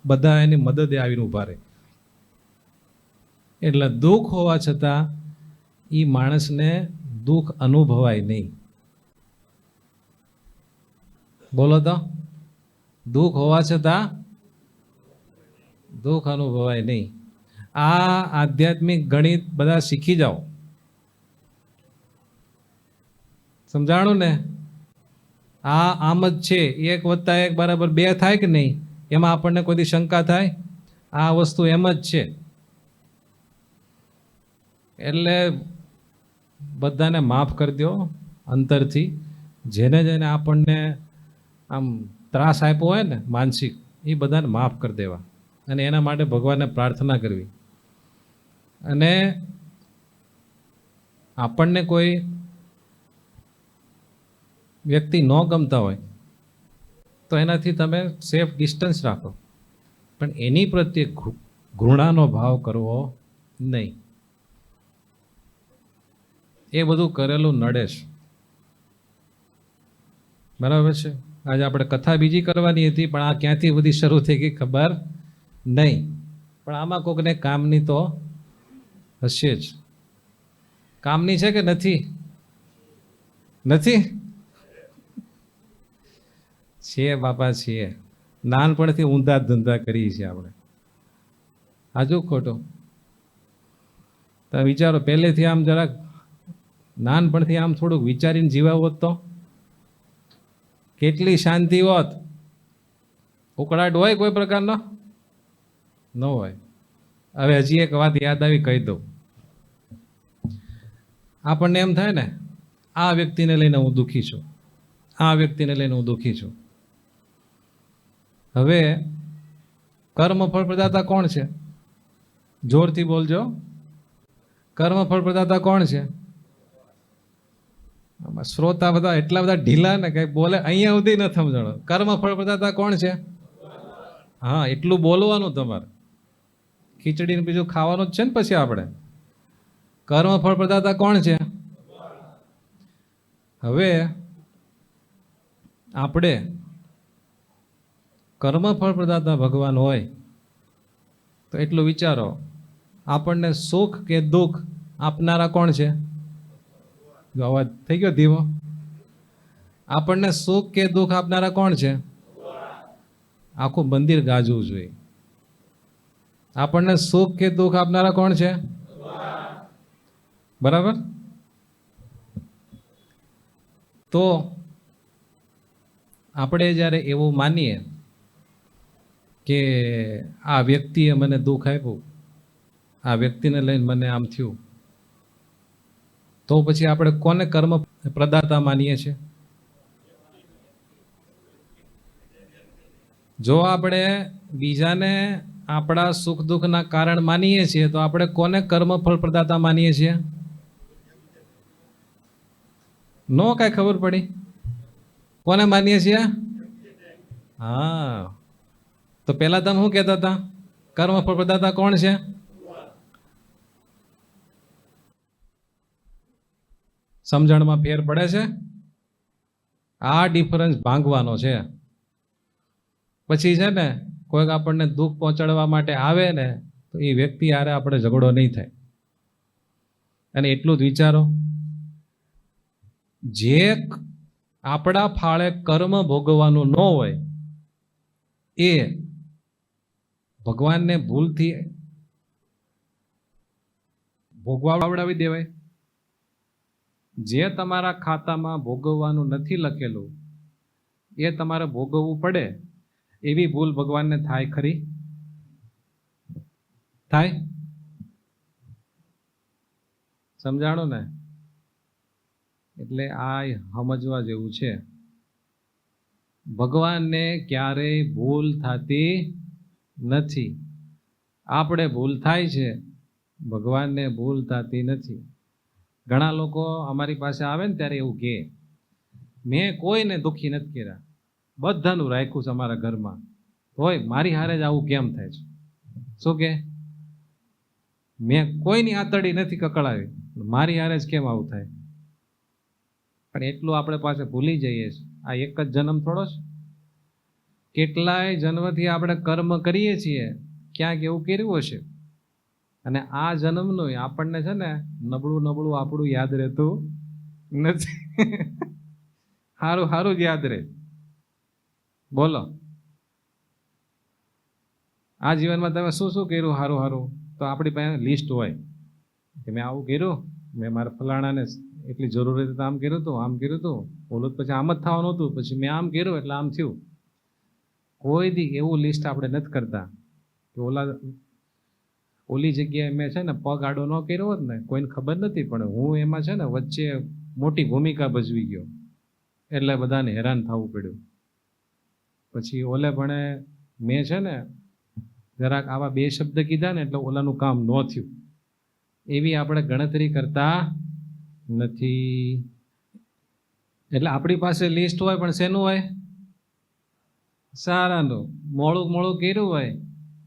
બધા એની મદદે આવીને ઉભા રહે. એટલે દુઃખ હોવા છતાં એ માણસને દુઃખ અનુભવાય નહીં. બોલો તો, દુઃખ હોવા છતાં દુઃખ અનુભવાય નહીં. આ આધ્યાત્મિક ગણિત બધા શીખી જાઓ. સમજાણું ને? આ આમ જ છે, 1 + 1 = 2 થાય કે નહીં? એમાં આપણને કોઈ શંકા થાય? આ વસ્તુ એમ જ છે. એટલે બધાને માફ કરી દો અંતરથી. જેને આપણને આમ ત્રાસ આપ્યો હોય ને માનસિક, એ બધાને માફ કરી દેવા અને એના માટે ભગવાનને પ્રાર્થના કરવી. અને આપણને કોઈ વ્યક્તિ ન ગમતા હોય તો એનાથી તમે સેફ ડિસ્ટન્સ રાખો, પણ એની પ્રત્યે ઘૃણાનો ભાવ કરવો નહીં. એ બધું કરેલું નડે છે. બરાબર છે? આજે આપણે કથા બીજી કરવાની હતી, પણ આ ક્યાંથી બધી શરૂ થઈ ગઈ ખબર નહીં. પણ આમાં કોકને કામની તો હશે જ. કામની છે કે નથી? નથી છે બાપા, છીએ. નાનપણથી ઊંધા ધંધા કરીએ છીએ આપણે. આજુ ખોટું? તમે વિચારો, પહેલેથી આમ જરાક નાનપણથી આમ થોડુંક વિચારીને જીવાવોત તો કેટલી શાંતિ હોત. ઉકળાટ હોય કોઈ પ્રકારનો? ન હોય. હવે હજી એક વાત યાદ આવી, કહી દઉં. આપણને એમ થાય ને આ વ્યક્તિને લઈને હું દુઃખી છું, આ વ્યક્તિને લઈને હું દુઃખી છું. હવે કર્મફળ પ્રદાતા કોણ છે? જોરથી બોલજો. કર્મફળ પ્રદાતા કોણ છે? શ્રોતા બધા એટલા બધા ઢીલા ને કઈ બોલે, અહીંયા સુધી નથી સમજણો. કર્મફળ પ્રદાતા કોણ છે? હા, એટલું બોલવાનું તમારે. ખીચડીને બીજું ખાવાનું જ છે ને પછી આપણે. કર્મફળ પ્રદાતા કોણ છે? હવે આપણે કર્મફળ પ્રદાતા ભગવાન હોય તો એટલું વિચારો, આપણને સુખ કે દુઃખ આપનારા કોણ છે? અવાજ થઈ ગયો ધીમો. આપણને સુખ કે દુઃખ આપનારા કોણ છે? આખું મંદિર ગાજવું જોઈએ. આપણને સુખ કે દુઃખ આપનારા કોણ છે? બરાબર? તો આપણે જ્યારે એવું માનીએ કે આ વ્યક્તિએ મને દુઃખ આપ્યું, આ વ્યક્તિને લઈને મને આમ થયું, તો પછી આપણે કોને કર્મ પ્રદાતા માનીએ છીએ? જો આપણે બીજાને આપણા સુખ દુઃખના કારણ માનીએ છીએ તો આપણે કોને કર્મફળ પ્રદાતા માનીએ છીએ? નો કાંઈ ખબર પડી? કોને માનીએ છીએ? હા, તો પેલા તમે શું કહેતા હતા? કર્મફળ પ્રદાતા કોણ છે? સમજણમાં ફેર પડે છે? આ ડિફરન્સ ભાંગવાનો છે. પછી છે ને કોઈક આપણને દુઃખ પહોંચાડવા માટે આવે ને તો એ વ્યક્તિ હારે આપણે ઝઘડો નહીં થાય. અને એટલું જ વિચારો, જે આપણા ફાળે કર્મ ભોગવવાનું ન હોય એ ભગવાનને ભૂલથી ભોગવાવડાવી દેવાય. જે તમારા ખાતામાં ભોગવવાનું નથી લખેલું એ તમારે ભોગવવું પડે, એવી ભૂલ ભગવાનને થાય ખરી? થાય? સમજાણો ને? એટલે આ સમજવા જેવું છે. ભગવાનને ક્યારેય ભૂલ થતી નથી. આપણે ભૂલ થાય છે, ભગવાનને ભૂલ થતી નથી. ઘણા લોકો અમારી પાસે આવે ને ત્યારે એવું કહે, મેં કોઈને દુઃખી નથી કર્યા, બધાનું રાખ્યું છે અમારા ઘરમાં, તોય મારી હારે જ આવું કેમ થાય છે? શું કે? મેં કોઈની આતડી નથી કકળાવી, મારી હારે જ કેમ આવું થાય? પણ એટલું આપણે પાસે ભૂલી જઈએ છીએ, આ એક જ જન્મ થોડો છે. કેટલાય જન્મથી આપણે કર્મ કરીએ છીએ, ક્યાંક એવું કર્યું હશે, અને આ જન્મનું આપણને છે ને નબળું નબળું આપણું યાદ રહેતું નથી. સારું સારું જ યાદ રહે. બોલો, આ જીવનમાં તમે શું શું કર્યું સારું સારું? તો આપણી પાસે લિસ્ટ હોય કે મેં આવું કર્યું, મેં મારા ફલાણાને એટલી જરૂર હતી તો આમ કર્યું હતું, આમ કર્યું હતું, ઓલું પછી આમ જ થવાનું હતું, પછી મેં આમ કર્યું એટલે આમ થયું. કોઈ દી એવું લિસ્ટ આપણે નથી કરતા કે ઓલી જગ્યાએ મેં છે ને પગ આડો ન કર્યો હોત ને કોઈને ખબર નથી, પણ હું એમાં છે ને વચ્ચે મોટી ભૂમિકા ભજવી ગયો એટલે બધાને હેરાન થવું પડ્યું. પછી ઓલે ભણે મેં છે ને જરાક આવા બે શબ્દ કીધા ને એટલે ઓલાનું કામ ન થયું, એવી આપણે ગણતરી કરતા નથી. એટલે આપણી પાસે લિસ્ટ હોય, પણ શેનું હોય? સારાનું. મોડું મોડું કર્યું હોય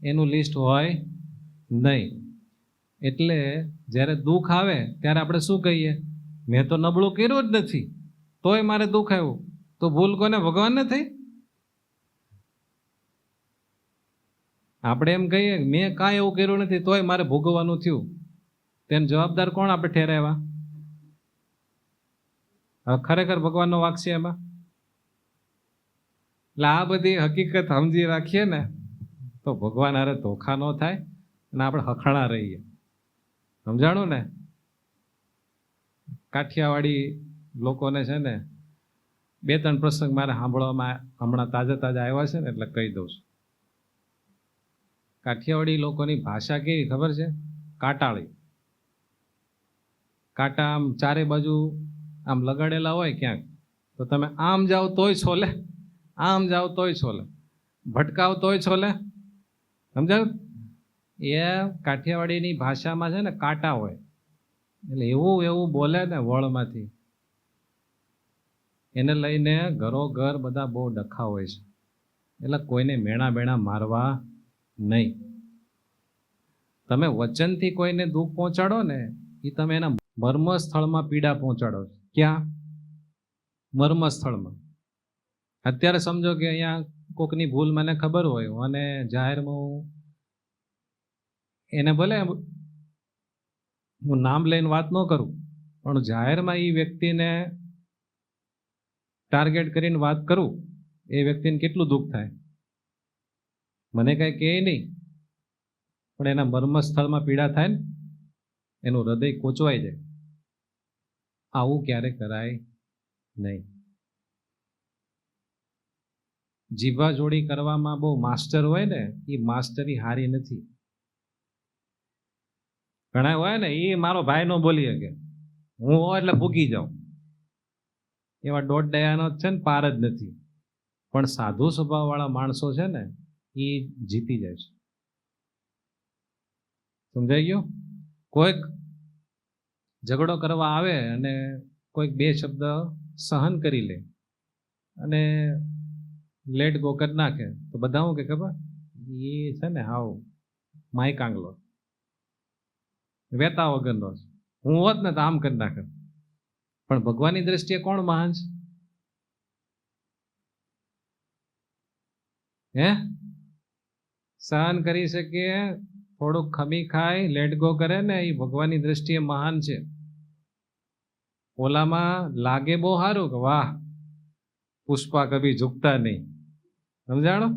એનું લિસ્ટ હોય નહીં. એટલે જ્યારે દુઃખ આવે ત્યારે આપણે શું કહીએ? મેં તો નબળું કર્યું જ નથી, તોય મારે દુઃખ આવ્યું. તો ભૂલ કોને? ભગવાનને થઈ? આપણે એમ કહીએ મેં કાંઈ એવું કર્યું નથી તોય મારે ભોગવવાનું થયું, તેને જવાબદાર કોણ આપણે ઠેરાવ્યા? હવે ખરેખર ભગવાનનો વાંક છે એમાં? એટલે આ બધી હકીકત સમજી રાખીએ ને તો ભગવાન હારે ધોખા ન થાય અને આપણે હખણા રહીએ. સમજાણું ને? કાઠિયાવાડી લોકોને છે ને બે ત્રણ પ્રસંગ મારે સાંભળવામાં હમણાં તાજા તાજા આવ્યા છે ને એટલે કહી દઉં છું. કાઠિયાવાડી લોકોની ભાષા કેવી ખબર છે? કાટાળી. કાંટા આમ ચારે બાજુ આમ લગાડેલા હોય ક્યાંક, તો તમે આમ જાઓ તોય છોલે, આમ જાઓ તોય છોલે, ભટકાવ તોય છોલે. સમજાયું? એ કાઠિયાવાડીની ભાષામાં છે ને કાંટા હોય એટલે એવું એવું બોલે ને વળમાંથી, એને લઈને ઘરો ઘર બધા બહુ ડખા હોય છે. એટલે કોઈને મેણા બેણા મારવા નહીં. તમે વચનથી કોઈને દુઃખ પહોંચાડો ને એ તમે એના મર્મ સ્થળમાં પીડા પહોંચાડો. ક્યાં? મર્મ સ્થળમાં. અત્યારે સમજો કે અહીંયા કોકની ભૂલ મને ખબર હોય અને જાહેરમાં એને ભલે હું નામ લઈને વાત ન કરું, પણ જાહેરમાં એ વ્યક્તિને ટાર્ગેટ કરીને વાત કરું, એ વ્યક્તિને કેટલું દુઃખ થાય? મને કાંઈ કહે નહીં, પણ એના મર્મ સ્થળમાં પીડા થાય ને, એનું હૃદય કોચવાઈ જાય. આવું ક્યારે કરાય નહીં. જીભા જોડી કરવામાં બહુ માસ્ટર હોય ને, એ માસ્ટરી હારી નથી. ઘણા હોય ને એ મારો ભાઈ નો બોલી શકે, હું હોય એટલે ભૂગી જાઉં, એવા દોઢ દયાનો છે ને પાર જ નથી. પણ સાધુ સ્વભાવ વાળા માણસો છે ને એ જીતી જાય છે. સમજાઈ ગયું? કોઈક ઝઘડો કરવા આવે અને કોઈક બે શબ્દ સહન કરી લે અને લેટ ગો કરી નાખે તો બધા હું કે ખબર, એ છે ને હાવ માય કાંગલો, વેતા વગરનો, હું હોત ને તો આમ કરી નાખે. પણ ભગવાનની દ્રષ્ટિએ કોણ મહાન છે? હે? સહન કરી શકે, થોડુંક ખમી ખાય, લેટ ગો કરે ને, એ ભગવાનની દ્રષ્ટિએ મહાન છે. ઓલામાં લાગે બહુ સારું કે વાહ પુષ્પા કભી ઝુકતા નહીં, સમજાણો?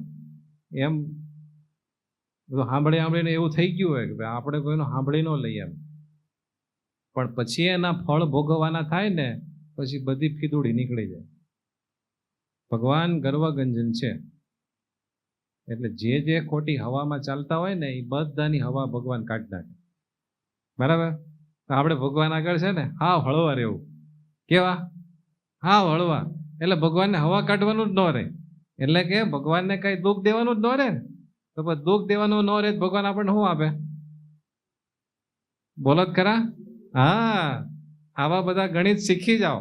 એમ સાંભળીને એવું થઈ ગયું હોય કે આપણે કોઈનું સાંભળી ન લઈએ એમ. પણ પછી એના ફળ ભોગવવાના થાય ને, પછી બધી ફીદુડી નીકળી જાય. ભગવાન ગર્વગંજન છે, એટલે જે ખોટી હવામાં ચાલતા હોય ને એ બધાની હવા ભગવાન કાઢી નાખે. બરાબર? આપણે ભગવાન આગળ છે ને હાવ હળવા રહેવું. કેવા? હાવ હળવા. એટલે ભગવાનને હવા કાઢવાનું જ ન રહે. એટલે કે ભગવાનને કઈ દુઃખ દેવાનું જ ન રહે. તો દુઃખ દેવાનું ન રહે ભગવાન આપણને શું આપે? બોલો જ ખરા? હા, આવા બધા ગણિત શીખી જાઓ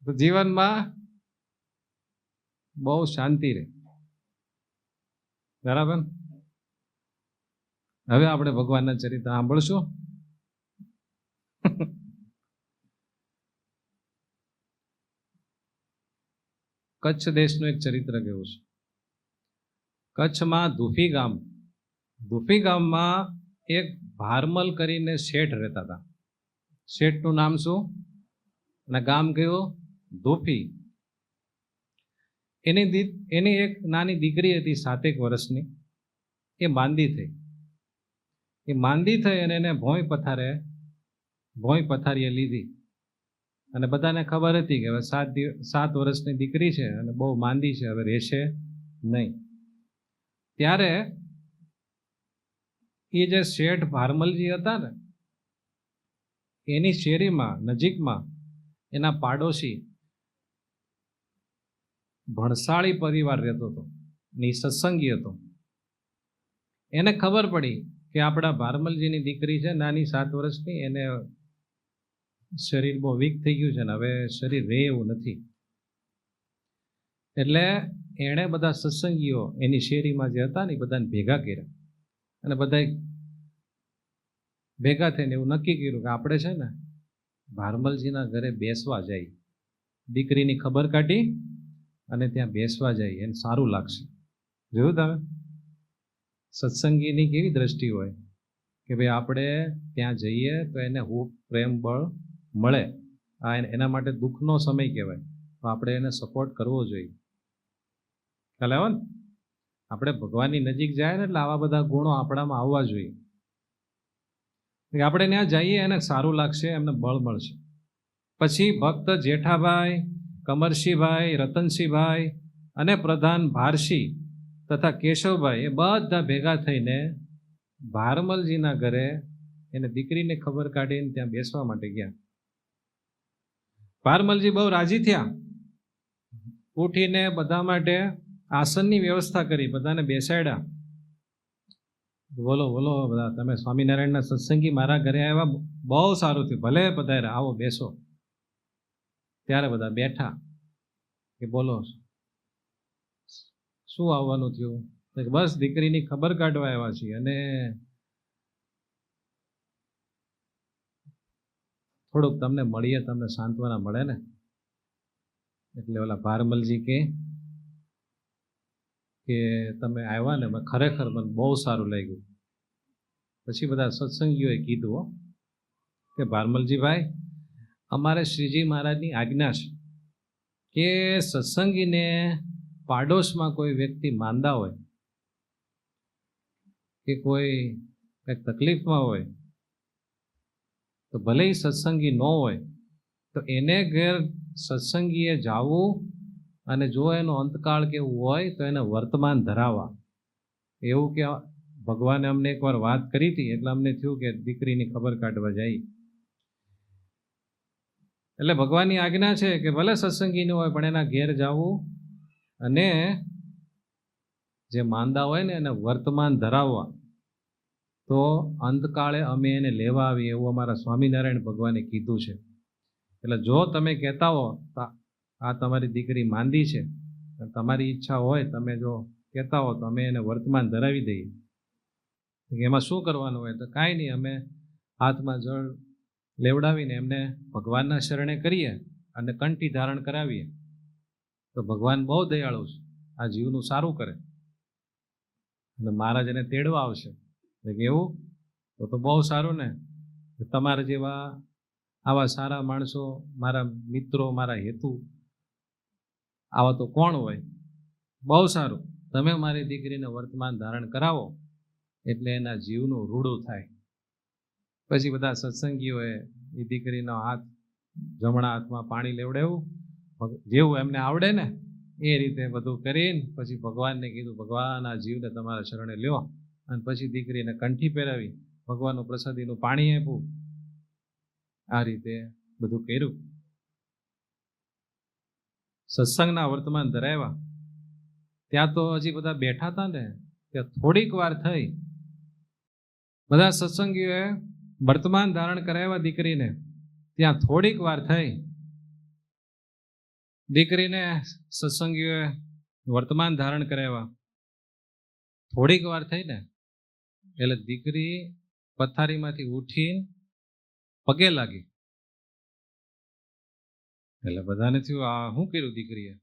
તો જીવનમાં બહુ શાંતિ રહે. બરાબર? હવે આપણે ભગવાનના ચરિત્ર સાંભળશું. કચ્છ દેશનું એક ચરિત્ર કેવું છે. કચ્છમાં ધુફી ગામમાં એક ભારમલ કરીને શેઠ રહેતા હતા. શેઠનું નામ શું અને ગામ કયું? ધુફી. એની એક નાની દીકરી હતી 7 વર્ષની. એ માંદી થઈ અને એને ભોંય પથારીએ લીધી. અને બધાને ખબર હતી કે હવે 7 વર્ષની દીકરી છે અને બહુ માંદી છે, હવે રહેશે નહીં. ત્યારે એ જે શેઠ ભારમલજી હતા ને, એની શેરીમાં નજીકમાં એના પાડોશી ભણસાળી પરિવાર રહેતો હતો, ને સત્સંગી હતો. એને ખબર પડી કે આપણા ભારમલજીની દીકરી છે નાની 7 વર્ષની, એને શરીર બહુ વીક થઈ ગયું છે ને હવે શરીર રહે એવું નથી. એટલે એણે બધા સત્સંગીઓ એની શેરીમાં જે હતા ને એ બધાને ભેગા કર્યા અને બધા ભેગા થઈને એવું નક્કી કર્યું કે આપણે છે ને ભારમલજીના ઘરે બેસવા જાય, દીકરીની ખબર કાઢી અને ત્યાં બેસવા જાય, એને સારું લાગશે. જોયું તમે સત્સંગીની કેવી દ્રષ્ટિ હોય કે ભાઈ આપણે ત્યાં જઈએ તો એને હૂફ પ્રેમ બળ મળે. આ એના માટે દુઃખનો સમય કહેવાય, તો આપણે એને સપોર્ટ કરવો જોઈએ. ખ્યાલ આવે ને? આપણે ભગવાનની નજીક જાય ને એટલે આવા બધા ગુણો આપણામાં આવવા જોઈએ. આપણે ત્યાં જઈએ એને સારું લાગશે, એમને બળ મળશે. પછી ભક્ત જેઠાભાઈ, કમરશીભાઈ, રતનસિંહભાઈ અને પ્રધાન ભારશી તથા કેશવભાઈ એ બધા ભેગા થઈને ભારમલજીના ઘરે એને દીકરીને ખબર કાઢીને ત્યાં બેસવા માટે ગયા. ભારમલજી બહુ રાજી થયા. ઉઠીને બધા માટે આસનની વ્યવસ્થા કરી, બધાને બેસાડ્યા. બોલો બોલો બધા, તમે સ્વામિનારાયણના સત્સંગી મારા ઘરે આવ્યા, બહુ સારું થયું, ભલે પધાર્યા, આવો બેસો. ત્યારે બધા બેઠા કે બોલો શું આવવાનું થયું? બસ દીકરીની ખબર કાઢવા આવ્યા છીએ અને થોડુંક તમને મળીએ, તમને સાંત્વના મળે ને. એટલે ઓલા ભારમલજી કે તમે આવ્યા ને ખરેખર મને બહુ સારું લાગ્યું. પછી બધા સત્સંગીઓએ કીધું કે ભારમલજીભાઈ, અમારે શ્રીજી મહારાજની આજ્ઞા છે કે સત્સંગીને પાડોશમાં કોઈ વ્યક્તિ માંદા હોય કે કોઈ કંઈક તકલીફમાં હોય તો ભલે સત્સંગી ન હોય તો એને ઘેર સત્સંગીએ જાવું અને જો એનો અંતકાળ કેવું હોય તો એને વર્તમાન ધરાવવા. એવું કે ભગવાને અમને એકવાર વાત કરી હતી એટલે અમને થયું કે દીકરીની ખબર કાઢવા જાય. એટલે ભગવાનની આજ્ઞા છે કે ભલે સત્સંગી ન હોય પણ એના ઘેર જવું અને જે માંદા હોય ને એને વર્તમાન ધરાવવા. તો અંતકાળે અમે એને લેવા આવીએ એવું અમારા સ્વામિનારાયણ ભગવાને કીધું છે. એટલે જો તમે કહેતા હો આ તમારી દીકરી માંદી છે, તમારી ઈચ્છા હોય, તમે જો કહેતા હો તો અમે એને વર્તમાન ધરાવી દઈએ. એમાં શું કરવાનું હોય? તો કાંઈ નહીં, અમે હાથમાં જળ લેવડાવીને એમને ભગવાનના શરણે કરીએ અને કંઠી ધારણ કરાવીએ. તો ભગવાન બહુ દયાળુ છે, આ જીવનું સારું કરે અને મહારાજ એને તેડવા આવશે. એવું તો બહુ સારું ને. તમારા જેવા આવા સારા માણસો, મારા મિત્રો, મારા હેતુ, આવા તો કોણ હોય? બહુ સારું, તમે મારી દીકરીને વર્તમાન ધારણ કરાવો એટલે એના જીવનું રૂડું થાય. પછી બધા સત્સંગીઓએ એ દીકરીનો હાથ જમણા હાથમાં પાણી લેવડાવ્યું, જેવું એમને આવડે ને એ રીતે બધું કરીને પછી ભગવાનને કીધું, ભગવાન આ જીવને તમારા શરણે લ્યો. અને પછી દીકરીને કંઠી પહેરાવી, ભગવાનનું પ્રસાદીનું પાણી આપ્યું. આ રીતે બધું કર્યું. સત્સંગના વર્તમાન ધરાવ્યા. ત્યાં તો હજી બધા બેઠા હતા ને, ત્યાં થોડીક વાર થઈ, બધા સત્સંગીઓએ વર્તમાન ધારણ કરાવ્યા દીકરીને. ત્યાં થોડીક વાર થઈ, દીકરીને સત્સંગીઓએ વર્તમાન ધારણ કરાવ્યા. થોડીક વાર થઈ ને એટલે દીકરી પથારીમાંથી ઉઠીને પગે લાગી. એટલે બધાને થયું આ શું કર્યું દીકરીએ?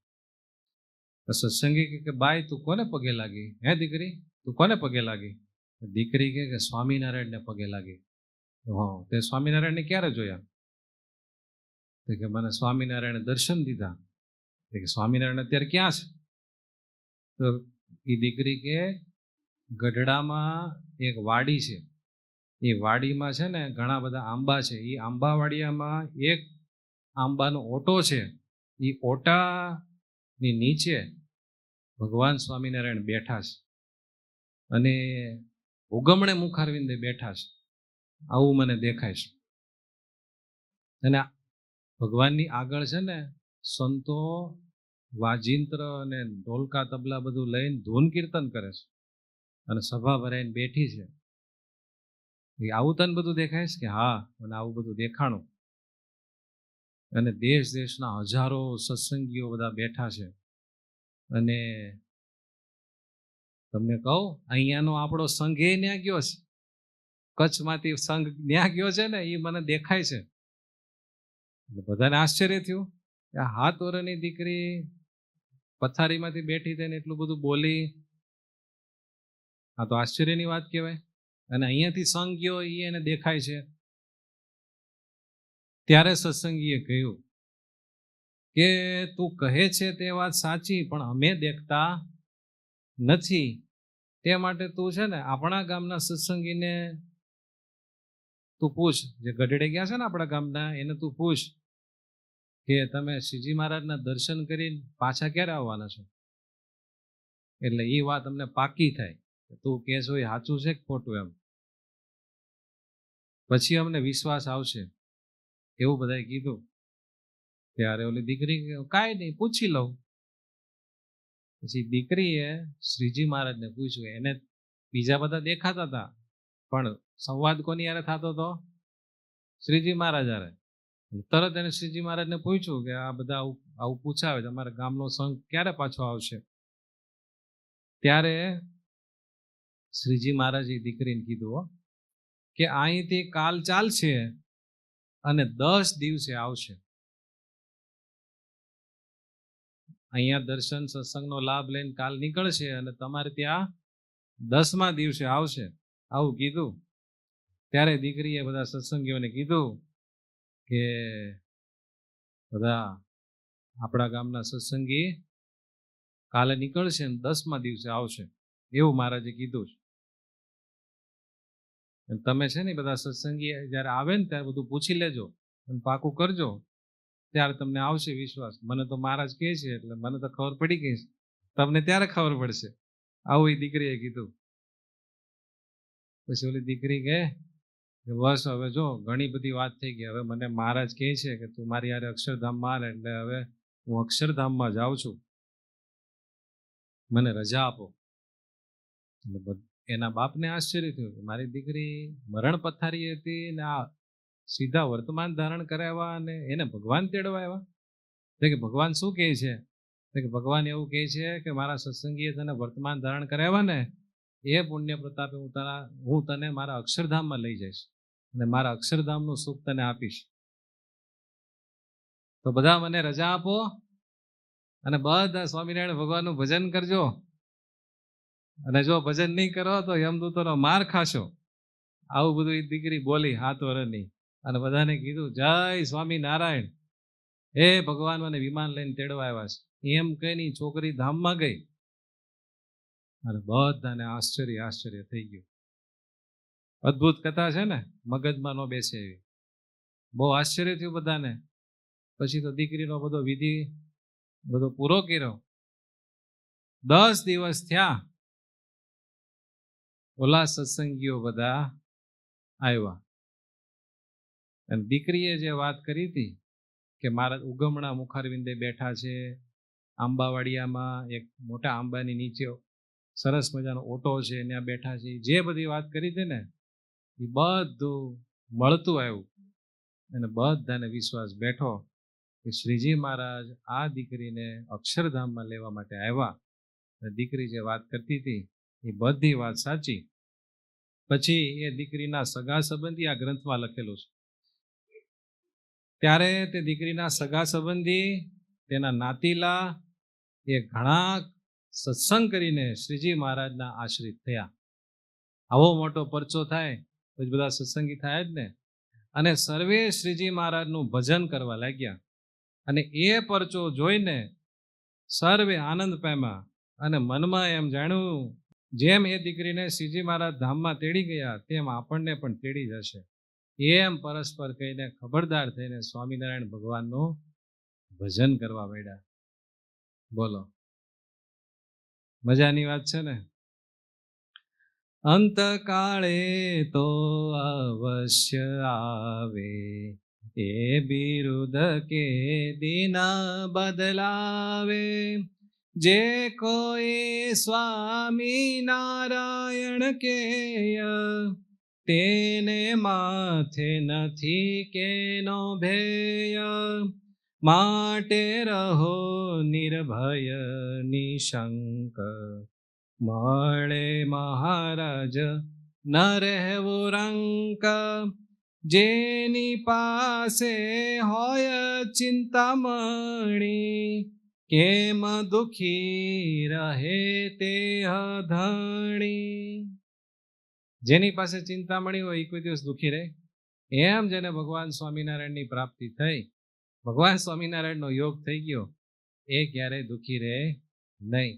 સત્સંગી કે બાઈ તું કોને પગે લાગી? હે દીકરી તું કોને પગે લાગી? દીકરી કે સ્વામિનારાયણને પગે લાગી. હા, તે સ્વામિનારાયણને ક્યારે જોયા? કે મને સ્વામિનારાયણ દર્શન દીધા. કે સ્વામિનારાયણ અત્યારે ક્યાં છે? તો એ દીકરી કે ગઢડામાં એક વાડી છે, એ વાડીમાં છે ને ઘણા બધા આંબા છે. એ આંબાવાડિયામાં એક આંબાનો ઓટો છે, એ ઓટાની નીચે ભગવાન સ્વામિનારાયણ બેઠા છે અને ઉગમણે મુખારવિંદે બેઠા છે. આવું મને દેખાય છે. અને ભગવાનની આગળ છે ને સંતો વાજિંત્ર અને ઢોલકા તબલા બધું લઈને ધૂન કીર્તન કરે છે અને સભા ભરાઈને બેઠી છે. આવું તને બધું દેખાય છે? કે હા, મને આવું બધું દેખાણું. અને દેશ દેશના હજારો સત્સંગીઓ બધા બેઠા છે. અને તમને કહું, અહીંયાનો આપણો સંઘ એ ન્યા ગયો છે, કચ્છમાંથી સંઘ ન્યા ગયો છે ને, એ મને દેખાય છે. બધાને આશ્ચર્ય થયું કે આ 7 વર્ષની દીકરી પથારીમાંથી બેઠી થઈને એટલું બધું બોલી. આ તો આશ્ચર્યની વાત કહેવાય. અને અહીંયાથી સંઘ ગયો એ એને દેખાય છે. ત્યારે સત્સંગીએ કહ્યું કે તું કહે છે તે વાત સાચી, પણ અમે દેખતા નથી. તે માટે તું છે ને આપણા ગામના સત્સંગીને તું પૂછ, જે ગઢડે ગયા છે ને આપણા ગામના, એને તું પૂછ કે તમે શ્રીજી મહારાજના દર્શન કરીને પાછા ક્યારે આવવાના છો? એટલે એ વાત અમને પાકી થાય, તું કહેશો એ સાચું છે કે ખોટું, એમ પછી અમને વિશ્વાસ આવશે. એવું બધાએ કીધું. ત્યારે ઓલી દીકરી કાંઈ નહીં, પૂછી લઉં. પછી દીકરીએ શ્રીજી મહારાજને પૂછ્યું. એને બીજા બધા દેખાતા હતા, પણ સંવાદ કોની યારે થતો હતો? શ્રીજી મહારાજ યારે. તરત એને શ્રીજી મહારાજને પૂછ્યું કે આ બધા આવું પૂછાવે, તમારા ગામનો સંઘ ક્યારે પાછો આવશે? ત્યારે શ્રીજી મહારાજે દીકરીને કીધું કે અહીંથી કાલ ચાલશે અને 10 દિવસે આવશે. અહીંયા દર્શન સત્સંગનો લાભ લઈને કાલ નીકળશે અને તમારે ત્યાં 10મા દિવસે આવશે, આવું કીધું. ત્યારે દીકરીએ બધા સત્સંગીઓને કીધું કે બધા આપણા ગામના સત્સંગી કાલે નીકળશે અને 10મા દિવસે આવશે, એવું મહારાજે કીધું છે. તમે છે ને બધા સત્સંગી જ્યારે આવે ને ત્યારે બધું પૂછી લેજો અને પાકું કરજો, ત્યારે તમને આવશે વિશ્વાસ. મને તો મહારાજ કહે છે એટલે મને તો ખબર પડી ગઈ છે, તમને ત્યારે ખબર પડશે. આવું એ દીકરીએ કીધું. પછી ઓલી દીકરી કહે કે બસ હવે જો ઘણી બધી વાત થઈ ગઈ, હવે મને મહારાજ કહે છે કે તું મારી યારે અક્ષરધામમાં આવે, એટલે હવે હું અક્ષરધામમાં જાઉં છું, મને રજા આપો. એના બાપને આશ્ચર્ય થયું કે મારી દીકરી મરણ પથારી હતી ને આ સીધા વર્તમાન ધારણ કરાવ્યા અને એને ભગવાન તેડવા આવ્યા. તો કે ભગવાન શું કહે છે? તો કે ભગવાન એવું કહે છે કે મારા સત્સંગીએ તને વર્તમાન ધારણ કરાવ્યા ને એ પુણ્ય પ્રતાપે હું તને મારા અક્ષરધામમાં લઈ જઈશ અને મારા અક્ષરધામનું સુખ તને આપીશ. તો બધા મને રજા આપો અને બધા સ્વામિનારાયણ ભગવાનનું ભજન કરજો, અને જો ભજન નહીં કરો તો યમદૂતોનો માર ખાશો. આવું બધું એ દીકરી બોલી 7 વર્ષની, અને બધાને કીધું જય સ્વામિનારાયણ, હે ભગવાન મને વિમાન લઈને તેડવા આવ્યા છે એમ કહીને છોકરી ધામમાં ગઈ. અને બધાને આશ્ચર્ય થઈ ગયું. અદ્ભુત કથા છે ને, મગજમાં ન બેસે એવી. બહુ આશ્ચર્ય થયું બધાને. પછી તો દીકરીનો બધો વિધિ બધો પૂરો કર્યો. 10 દિવસ થયા, ઓલા સત્સંગીઓ બધા આવ્યા અને દીકરીએ જે વાત કરી હતી કે મારા ઉગમણા મુખારવિંદે બેઠા છે, આંબાવાડિયામાં એક મોટા આંબાની નીચે સરસ મજાનો ઓટો છે, ત્યાં બેઠા છે, જે બધી વાત કરી હતી ને એ બધું મળતું આવ્યું. અને બધાને વિશ્વાસ બેઠો કે શ્રીજી મહારાજ આ દીકરીને અક્ષરધામમાં લેવા માટે આવ્યા. અને દીકરી જે વાત કરતી હતી એ બધી વાત સાચી. પછી એ દીકરીના સગા સંબંધી આ ગ્રંથમાં લખેલું છે. ત્યારે તે દીકરીના સગા સંબંધી, તેના નાતીલા એ ઘણા સત્સંગ કરીને શ્રીજી મહારાજના આશ્રિત થયા. આવો મોટો પરચો થાય તો બધા સત્સંગી થાય જ ને. અને સર્વે શ્રીજી મહારાજનું ભજન કરવા લાગ્યા. અને એ પરચો જોઈને સર્વે આનંદ પામ્યા અને મનમાં એમ જાણ્યું જેમ એ દીકરીને શ્રીજી મહારાજ ધામમાં તેડી ગયા તેમ આપણને પણ તેડી જશે. એમ પરસ્પર કહીને ખબરદાર થઈને સ્વામિનારાયણ ભગવાનનું ભજન કરવા માંડ્યા. બોલો, મજાની વાત છે ને. અંતકાળે તો અવશ્ય આવે એ બિરુદ કે દિન બદલાવે. જે કોઈ સ્વામી નારાયણ કેય તેને માથે નથી કેનો ભેય. માટે રહો નિર્ભય નિશંક, મળે મહારાજ ન રહેવું રંક. જેની પાસે હોય ચિંતામણી, કેમ દુખી રહે તે ધણી. જેની પાસે ચિંતામણી હોય એ કોઈ દિવસ દુખી રહે? એમ જેને ભગવાન સ્વામિનારાયણની પ્રાપ્તિ થઈ, ભગવાન સ્વામિનારાયણનો યોગ થઈ ગયો, એ ક્યારેય દુખી રહે નહીં.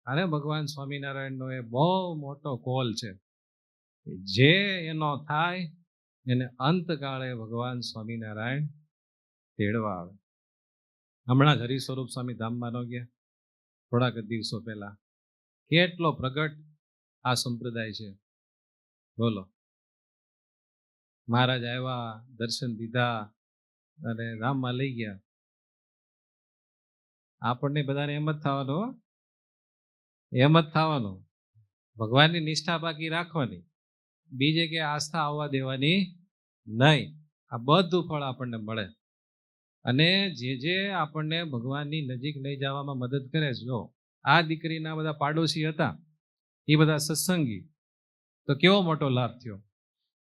અને ભગવાન સ્વામિનારાયણનો એ બહુ મોટો કોલ છે. જે એનો થાય એને અંતકાળે ભગવાન સ્વામિનારાયણ તેડવા આવે. હમણાં જ હરિ સ્વરૂપ સ્વામી ધામમાં ન ગયા થોડાક દિવસો પહેલા. કેટલો પ્રગટ આ સંપ્રદાય છે, બોલો. મહારાજ આવ્યા, દર્શન દીધા અને ધામમાં લઈ ગયા. આપણને બધાને એમ જ થવાનું, એમ જ થવાનું. ભગવાનની નિષ્ઠા બાકી રાખવાની, બીજે કે આસ્થા આવવા દેવાની નહીં. આ બધું ફળ આપણને મળે. અને જે આપણને ભગવાનની નજીક લઈ જવામાં મદદ કરે છે. જો આ દીકરીના બધા પાડોશી હતા, એ બધા સત્સંગી, તો કેવો મોટો લાભ થયો.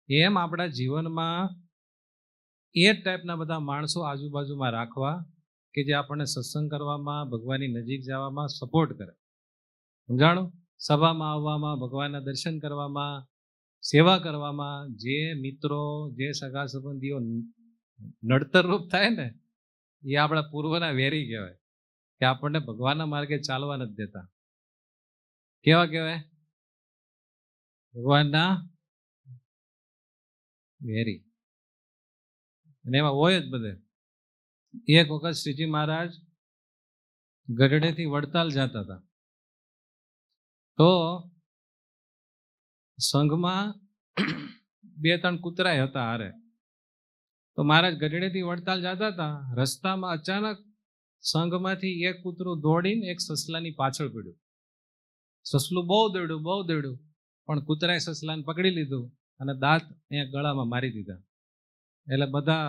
એમ આપણા જીવનમાં એ ટાઈપના બધા માણસો આજુબાજુમાં રાખવા કે જે આપણને સત્સંગ કરવામાં, ભગવાનની નજીક જવામાં સપોર્ટ કરે. સમજાણું? સભામાં આવવામાં, ભગવાનના દર્શન કરવામાં, સેવા કરવામાં. જે મિત્રો, જે સગા સંબંધીઓ નડતરરૂપ થાય ને, એ આપણા પૂર્વના વેરી કહેવાય, કે આપણને ભગવાનના માર્ગે ચાલવા નથી દેતા. કેવા કહેવાય? ભગવાનના વેરી. અને એમાં હોય જ બધે. એક વખત શ્રીજી મહારાજ ગઢડેથી વડતાલ જતા હતા. તો સંઘમાં 2-3 કૂતરાય હતા હારે. તો મહારાજ ગઢડેથી વડતાલ જતા હતા, રસ્તામાં અચાનક સંઘમાંથી એક કૂતરું દોડીને એક સસલાની પાછળ પડ્યું. સસલું બહુ દોડ્યું. પણ કૂતરાએ સસલાને પકડી લીધું અને દાંત અહીંયા ગળામાં મારી દીધા. એટલે બધા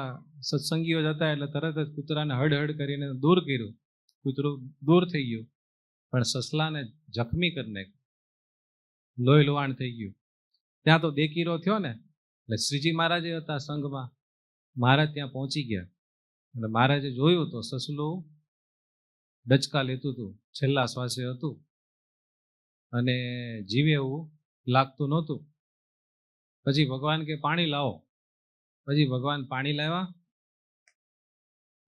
સત્સંગીઓ જતા એટલે તરત જ કૂતરાને હડ કરીને દૂર કર્યું. કૂતરું દૂર થઈ ગયું, પણ સસલાને જખમી કરી નાખ્યું, લોહી લુહાણ થઈ ગયું. ત્યાં તો દેકીરો થયો ને, એટલે શ્રીજી મહારાજે હતા સંઘમાં. મહારાજ ત્યાં પહોંચી ગયા અને મહારાજે જોયું તો સસલું ડચકા લેતું હતું, છેલ્લા શ્વાસે હતું અને જીવે એવું લાગતું નહોતું. પછી ભગવાન કે પાણી લાવો. પછી ભગવાન પાણી લાવ્યા.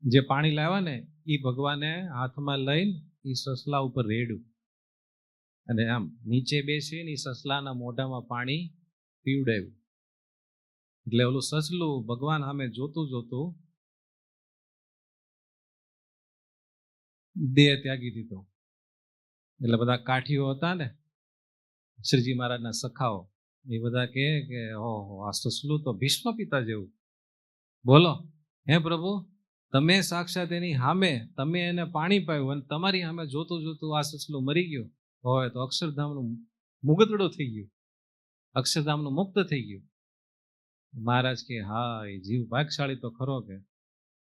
જે પાણી લાવ્યા ને એ ભગવાને હાથમાં લઈને એ સસલા ઉપર રેડ્યું અને આમ નીચે બેસીને એ સસલાના મોઢામાં પાણી પીવડાવ્યું. એટલે ઓલું સસલું ભગવાન સામે જોતું જોતું દેહ ત્યાગી દીધો. એટલે બધા કાઠીઓ હતા ને, શ્રીજી મહારાજના સખાઓ, એ બધા કહે કે ઓહો, આ સસલું તો ભીષ્મ પિતા જેવું. બોલો, હે પ્રભુ, તમે સાક્ષાત એની સામે તમે એને પાણી પાયું અને તમારી સામે જોતું જોતું આ સસલું મરી ગયું હોય તો અક્ષરધામનું મુગતડું થઈ ગયું, અક્ષરધામનું મુક્ત થઈ ગયું. મહારાજ કે હા, એ જીવ ભાગશાળી તો ખરો કે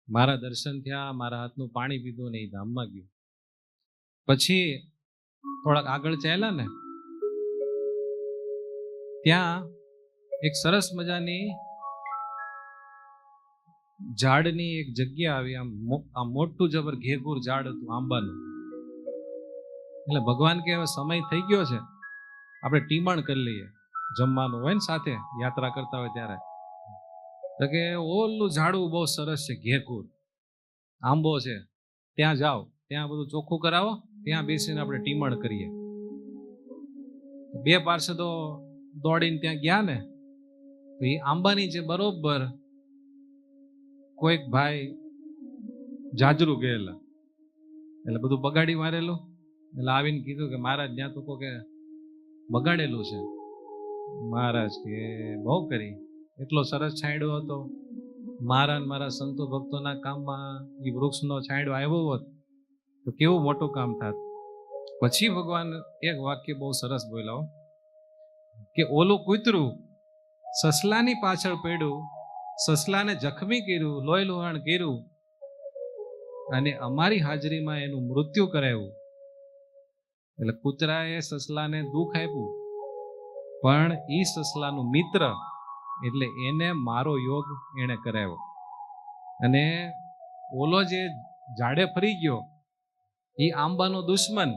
મારા દર્શન થયા, મારા હાથનું પાણી પીધું ને એ ધામમાં ગયું. પછી થોડાક આગળ ચાલ્યા ને, ત્યાં એક સરસ મજાની ઝાડની એક જગ્યા આવી. આમ મોટું જબર ઘેઘૂર ઝાડ હતું આંબાનું. એટલે ભગવાન કે હવે સમય થઈ ગયો છે, આપણે ટીમણ કરી લઈએ. જમવાનું હોય ને સાથે યાત્રા કરતા હોય ત્યારે. તો કે ઓલું ઝાડવું બહુ સરસ છે, ઘેઘૂર આંબો છે, ત્યાં જાઓ, ત્યાં બધું ચોખ્ખું કરાવો, ત્યાં બેસીને આપણે ટીમણ કરીએ. બે પાર્ષદો દોડીને ત્યાં ગયા ને, તો એ આંબાની જે બરોબર કોઈક ભાઈ જાજરૂ ગયેલા, એટલે બધું બગાડી મારેલું. એટલે આવીને કીધું કે મહારાજ ત્યાં તો કે બગાડેલું છે. મહારાજ કે બહુ કરી, એટલો સરસ છાંયડો હતો. મારા સંતો ભક્તોના કામમાં એ વૃક્ષનો છાંયડો આવ્યો હોત તો કેવું મોટું કામ થાત. પછી ભગવાન એક વાક્ય બહુ સરસ બોલ્યા કે ઓલું કૂતરું સસલાની પાછળ પડ્યું, સસલાને જખમી કર્યું, લોહી લુહાણ કર્યું અને અમારી હાજરીમાં એનું મૃત્યુ કરાવ્યું. એટલે કૂતરાએ સસલાને દુઃખ આપ્યું, પણ એ સસલાનું મિત્ર એટલે એને મારો યોગ એને કરાવ્યો. અને ઓલો જે ઝાડે ફરી ગયો એ આંબાનો દુશ્મન,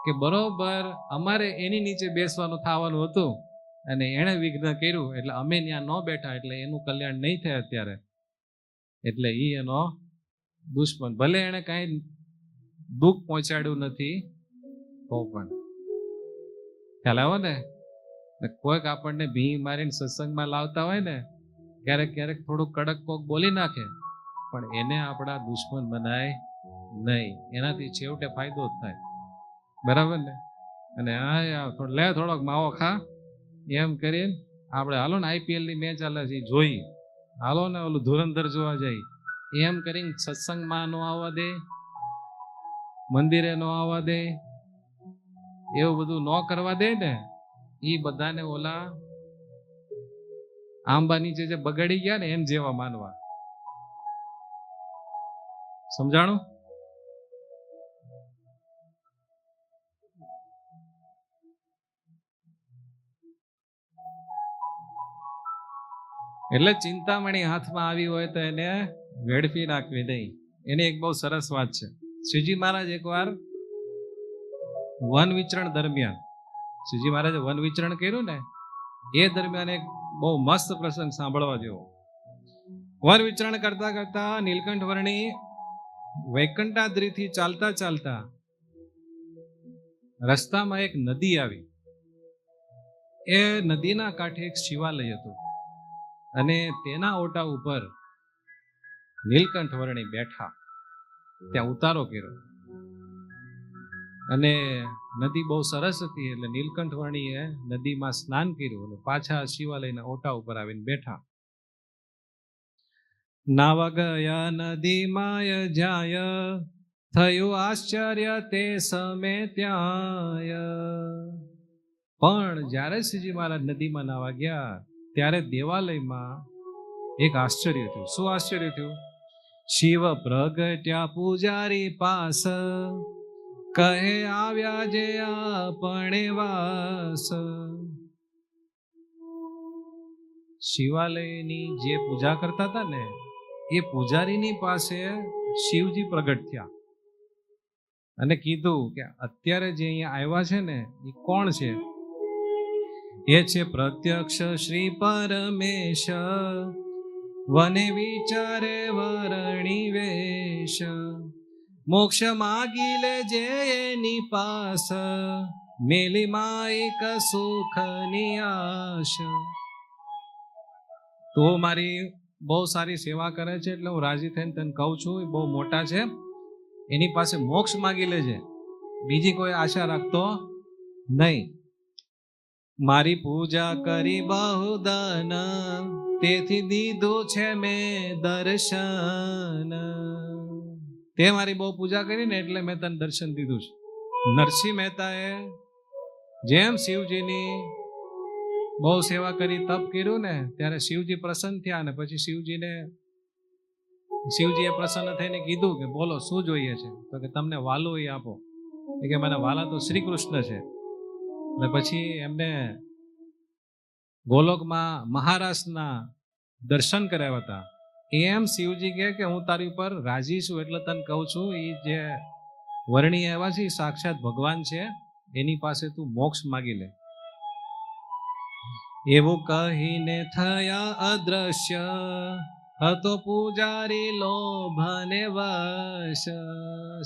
કે બરોબર અમારે એની નીચે બેસવાનું થવાનું હતું અને એણે વિઘ્ન કર્યું એટલે અમે ત્યાં ન બેઠા, એટલે એનું કલ્યાણ નહીં થાય અત્યારે. એટલે એ એનો દુશ્મન, ભલે એને કાંઈ દુઃખ પહોંચાડ્યું નથી તો પણ. ખ્યાલ આવો ને, કોઈક આપણને ભી મારીને સત્સંગમાં લાવતા હોય ને, ક્યારેક ક્યારેક થોડું કડક કોક બોલી નાખે, પણ એને આપણા દુશ્મન બનાય નહીં. એનાથી છેવટે ફાયદો જ થાય, બરાબર ને? અને લે થોડોક માવો ખા એમ કરીને આપણે હાલો ને IPL ની મેચ ચાલે છે જોઈ, હાલો ને ઓલું ધુરંધર જોવા જાય એમ કરીને સત્સંગમાં નો આવવા દે, મંદિરે નો આવવા દે, એવું બધું ન કરવા દે ને, એ બધાને ઓલા આંબા નીચે જે બગાડી ગયા ને એમ જેવા માનવા. સમજાણું? એટલે ચિંતામણી હાથમાં આવી હોય તો એને વેડફી નાખવી નહીં. એની એક બહુ સરસ વાત છે. શ્રીજી મહારાજ એકવાર વન વિચરણ દરમિયાન, શ્રીજી મહારાજે વન વિચરણ કર્યું ને એ દરમિયાન એક બહુ મસ્ત પ્રસંગ સાંભળવા જેવો. વન વિચરણ કરતા કરતા નીલકંઠ વર્ણી વૈકંઠાદ્રીથી ચાલતા ચાલતા રસ્તામાં એક નદી આવી. એ નદીના કાંઠે એક શિવાલય હતું અને તેના ઓટા ઉપર નીલકંઠ વર્ણી બેઠા, ત્યાં ઉતારો કર્યો અને નદી બહુ સરસ હતી. એટલે નીલકંઠ વર્ણીએ નદીમાં સ્નાન કર્યું અને પાછા શિવાલયના ઓટા ઉપર આવીને બેઠા. નાવા ગયા નદીમાં જાય, થયું આશ્ચર્ય તે સમે ત્યાંય. પણ જ્યારે શ્રીજી મહારાજ નદીમાં નાવા ગયા ત્યારે દેવાલયમાં એક આશ્ચર્ય થયું. શું આશ્ચર્ય થયું? શિવ પ્રગટ્યા પૂજારી પાસ, કહે આવ્યા જે આપણે વાસ. શિવાલયની જે પૂજા કરતા હતા ને એ પૂજારીની પાસે શિવજી પ્રગટ થયા અને કીધું કે અત્યારે જે અહીંયા આવ્યા છે ને એ કોણ છે? એ છે પ્રત્યક્ષ શ્રી પરમેશ, વને વિચારે વરણી વેશ. મોક્ષ માગી લે જે એની પાસ, મેલી માઈક સુખની આશ. તો મારી બહુ સારી સેવા કરે છે એટલે હું રાજી થઈને તને કહું છું, એ બહુ મોટા છે, એની પાસે મોક્ષ માગી લેજે, બીજી કોઈ આશા રાખતો નહીં. મારી પૂજા કરી બહુદાન, તેથી દીધું છે મેં દર્શન. તે મારી બહુ પૂજા કરી ને એટલે મેં તને દર્શન દીધું છે. નરસિંહ મહેતાએ જેમ શિવજીની બહુ સેવા કરી, તપ કર્યું ને ત્યારે શિવજી પ્રસન્ન થયા ને પછી શિવજીએ પ્રસન્ન થઈને કીધું કે બોલો શું જોઈએ છે? તો કે તમને વાલું એ આપો. કે મને વાલા તો શ્રી કૃષ્ણ છે. અને પછી એમને ગોલોકમાં મહારાજના દર્શન કરાવ્યા હતા. એમ શિવજી કહે કે હું તારી ઉપર રાજી છું એટલે તને કહું છું, એ જે વર્ણી આવ્યા છે એ સાક્ષાત ભગવાન છે, એની પાસે તું મોક્ષ માગી લે. એવું કહીને થયા અદ્રશ્ય, હતો પૂજારી લોભને વશ.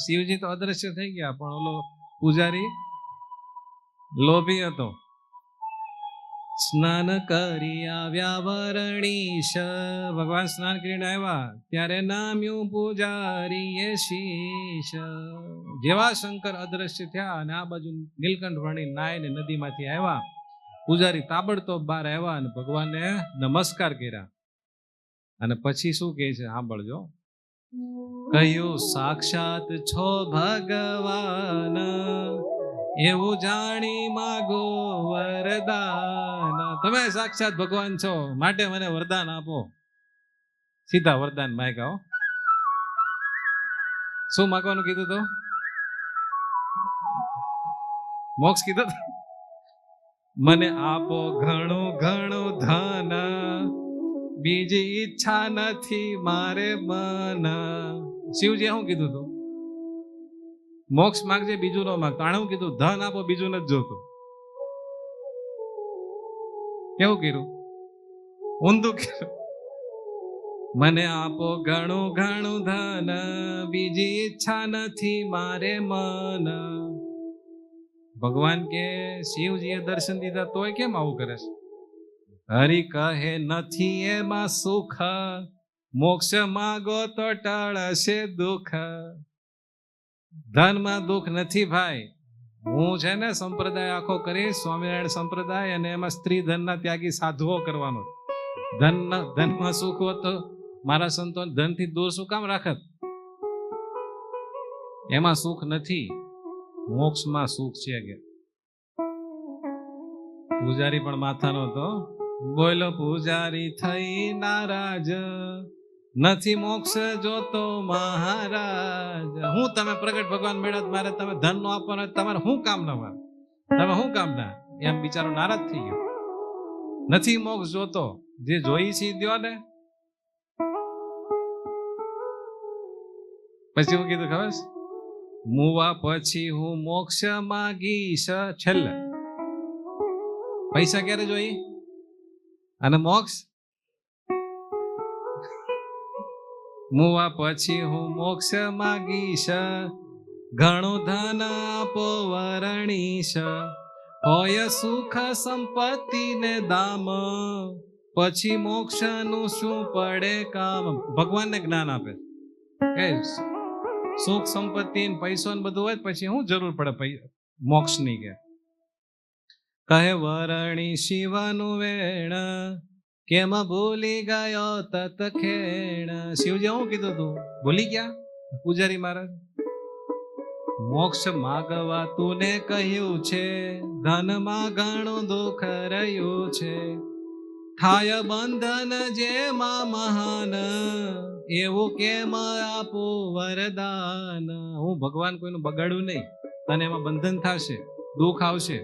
શિવજી તો અદ્રશ્ય થઈ ગયા પણ ઓલો પૂજારી લોભી હતો. સ્નાન કરી આવ્યા વરણીશ, ભગવાન સ્નાન કરીને આવ્યા ત્યારે નામ્યું પૂજારીએ શીશ. જેવા શંકર અદ્રશ્ય થયા અને આ બાજુ નીલકંઠ વર્ણી નાઈને નદીમાંથી આવ્યા, પૂજારી તાબડતોબ બહાર આવ્યા અને ભગવાનને નમસ્કાર કર્યા. અને પછી શું કહે છે સાંભળજો. કહ્યું સાક્ષાત છો ભગવાન, એવું જાણી માગો વરદાન. તમે સાક્ષાત ભગવાન છો માટે મને વરદાન આપો. સીધા વરદાન માંગ્યા. શું માગવાનું કીધું તો? મોક્ષ કીધું. મને આપો ઘણું ઘણું ધન, બીજી ઈચ્છા નથી મારે મન. શિવજી શું કીધું તું? મોક્ષ માંગજે, બીજું ન માંગતો. આણે શું કીધું? ધન આપો, બીજું નથી જોતું. કેવું કર્યું? ઊંધું કર્યું. મને આપો ઘણું ઘણું ધન, બીજી ઈચ્છા નથી મારે મન. ભગવાન કે શિવજીએ દર્શન દીધા તોય કેમ આવું કરે છે? હરિ કહે નથી એમાં સુખ, મોક્ષ માગો તો ટળશે દુઃખ. ધનમાં દુઃખ નથી ભાઈ. હું છે ને સંપ્રદાય આખો કરીશ, સ્વામિનારાયણ સંપ્રદાય, અને એમાં સ્ત્રી ધનના ત્યાગી સાધુઓ કરવાનો. ધનમાં સુખ હોત તો મારા સંતો ધનથી દૂર શું કામ રાખત? એમાં સુખ નથી, મોક્ષમાં સુખ છે. કે પૂજારી પણ માથાનો હતો. બોલો પૂજારી થઈ નારાજ, નથી મોક્ષ જોતો મહારાજ. હું તમે પ્રગટ ભગવાન મેળવત, મારે તમે ધન નો આપવાનો, તમારે શું કામ ના મારે? તમે શું કામ ના? એમ બિચારો નારાજ થઈ ગયો. નથી મોક્ષ જોતો, જે જોઈ છે દ્યો ને. પછી હું કીધું ખબર? મુવા પછી હું મોક્ષ માગીશ. છેલ્લે પૈસા ક્યારે જોઈ અને મોક્ષ? મુવા પછી હું મોક્ષ માગીશ, ઘણું ધન આપો વરણીશ. હોય સુખ સંપત્તિ ને દામ, પછી મોક્ષ નું શું પડે કામ? ભગવાનને જ્ઞાન આપે કે સુખ સંપત્તિ પૈસો ને બધું હોય પછી શું જરૂર પડે મોક્ષ ની? કે કહે વરણી શિવનું વેણ, કેમ ભૂલી ગયો તત ખેણ. શિવજી શું કીધું તું? ભૂલી ગયા પૂજારી મહારાજ? મોક્ષ માગવા તુને કહ્યું છે, ધનમાં ઘણું દુઃખ રહ્યું છે. થાય બંધન જેમાં મહાન, એવું કેમ આપું વરદાન. હું ભગવાન કોઈનું બગાડું નહીં, તને એમાં બંધન થશે, દુઃખ આવશે,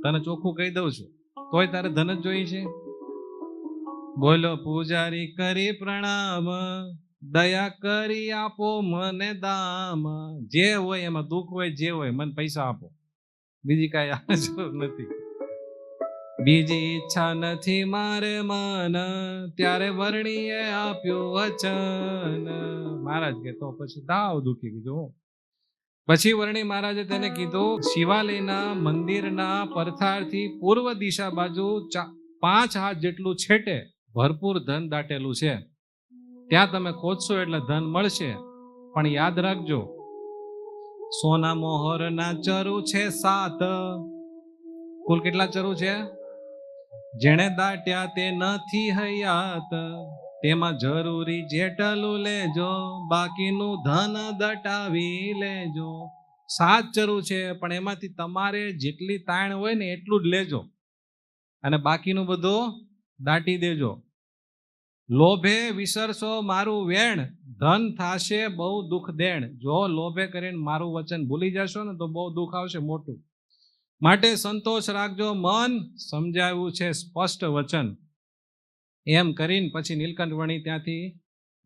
તને ચોખ્ખું કહી દઉં છું, તોય તારે ધન જ જોઈ છે. બોલો પૂજારી કરી પ્રણામ, દયા કરી આપો મને દામ. જે હોય એમાં દુઃખ હોય, જે હોય મને પૈસા આપો, બીજી કાંઈ જરૂર નથી. બીજી ઈચ્છા નથી મારે મન, ત્યારે વર્ણીએ આપ્યું વચન. મહારાજ કે તો પછી દાવ દુખી કીધું. પછી વર્ણી મહારાજે તેને કીધું, શિવાલયના મંદિરના પરથારથી પૂર્વ દિશા બાજુ 5 હાથ જેટલું છેટે ભરપૂર ધન દાટેલું છે, ત્યાં તમે ખોદશો એટલે ધન મળશે. પણ યાદ રાખજો, સોના મોહરના ચરુ છે 7. કુલ કેટલા ચરુ છે? જેણે દાટ્યા તે નથી હયાત, તેમાં જરૂરી જેટલું લેજો, બાકીનું ધન દટાવી લેજો. 7 ચરુ છે, પણ એમાંથી તમારે જેટલી તાણ હોય ને એટલું જ લેજો, અને બાકીનું બધું દાટી દેજો. લોભે વિસરશો મારું વેણ, ધન થાશે બહુ દુઃખ દેણ. જો લોભે કરીને મારું વચન ભૂલી જશો ને તો બહુ દુઃખ આવશે મોટું. માટે સંતોષ રાખજો મન, સમજાવ્યું છે સ્પષ્ટ વચન. એમ કરીને પછી નીલકંઠ વણી ત્યાંથી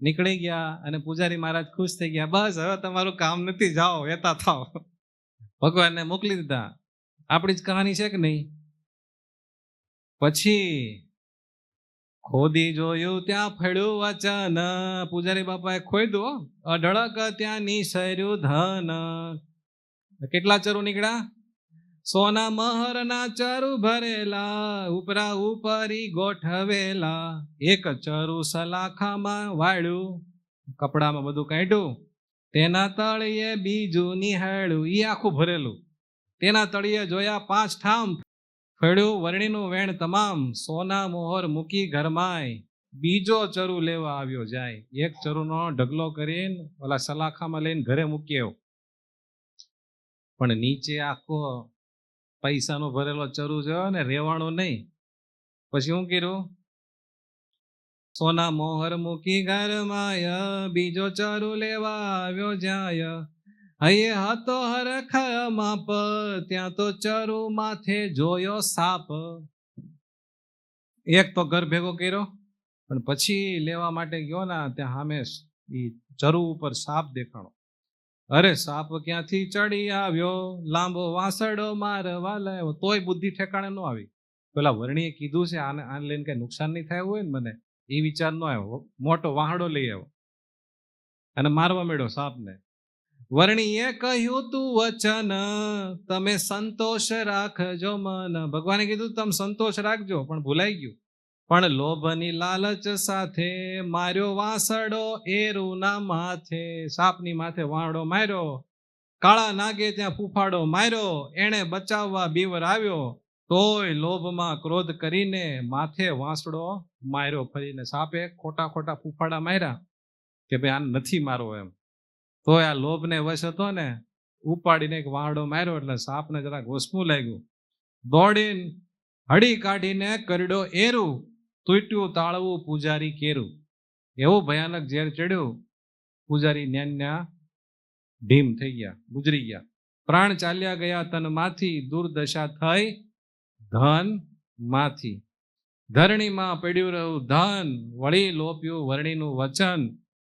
નીકળી ગયા, અને પૂજારી મહારાજ ખુશ થઈ ગયા. બસ હવે તમારું કામ નથી, જાઓ વેતા થાવ. ભગવાનને મોકલી દીધા. આપણી જ કહાની છે કે નહીં? પછી ખોદી જોયું ત્યાં ફળ્યું વચન, પૂજારી બાપાએ ખોદ્યું, અઢળક ત્યાં નિસર્યું ધન. કેટલા ચરુ નીકળ્યા? સોના મહરના ચરુ ભરેલા, ઉપરા ઉપરી ગોઠવેલા. એક ચરુ સલાખામાં વાળ્યું, કપડામાં બધું કાઢ્યું, તેના તળિયે બીજું નિહાળ્યું. ઈ આખું ભરેલું. તેના તળિયે જોયા 5 ઠામ, ફળ્યું વર્ણીનું વેણ તમામ. સોના મોહર મૂકી ઘરમાય, બીજો ચરુ લેવા આવ્યો જાય. એક ચરુનો ઢગલો કરીને ઓલા સલાખામાં લઈને ઘરે મૂક્યો, પણ નીચે આખો પૈસાનો ભરેલો ચરુ છે ને, રેવાણો નહીં. પછી શું કર્યું? સોના મોહર મૂકી ઘરમાય, બીજો ચરુ લેવા આવ્યો જાય. હૈયે હતો હરખ માપ, ત્યાં તો ચરુ માથે જોયો સાપ. એક તો ઘર ભેગો કર્યો, પણ પછી લેવા માટે ગયો ને, ત્યાં સામે ઈ ચરુ ઉપર સાપ દેખાણો. અરે સાપ ક્યાંથી ચડી આવ્યો, લાંબો વાંસડો મારવા લાવ્યો. તોય બુદ્ધિ ઠેકાણે ન આવી. પેલા વર્ણીએ કીધું છે આને લઈને કઈ નુકસાન નહીં થાય હોય ને મને, એ વિચાર ન આવ્યો. મોટો વાહડો લઈ આવ્યો અને મારવા માંડ્યો સાપને. વર્ણીએ કહ્યું તું વચન, તમે સંતોષ રાખજો મન. ભગવાને કીધું તમે સંતોષ રાખજો, પણ ભૂલાઈ ગયું. પણ લોભની લાલચ સાથે માર્યો વાંસડો એરુના માથે. સાપની માથે વાંડો માર્યો, કાળા નાગે ત્યાં ફૂફાડો માર્યો. એણે બચાવવા બીવર આવ્યો, તોય લોભમાં ક્રોધ કરીને માથે વાંસડો માર્યો ફરીને. સાપે ખોટા ખોટા ફૂફાડા માર્યા કે ભાઈ આને નથી મારો એમ. તોય આ લોભને વશ હતો ને, ઉપાડીને એક વાંડો માર્યો એટલે સાપને જરાક વસમું લાગ્યું. દોડીને હળી કાઢીને કરડો એરું, તૂટ્યું તાળવું પૂજારી કેરું. એવું ભયાનક ઝેર ચડ્યું, પૂજારી ન્યા ઢીમ થઈ ગયા, ગુજરી ગયા. પ્રાણ ચાલ્યા ગયા તનમાંથી, દુર્દશા થઈ ધન માંથી. ધરણીમાં પડ્યું રહ્યું ધન, વળી લોપ્યું વર્ણીનું વચન.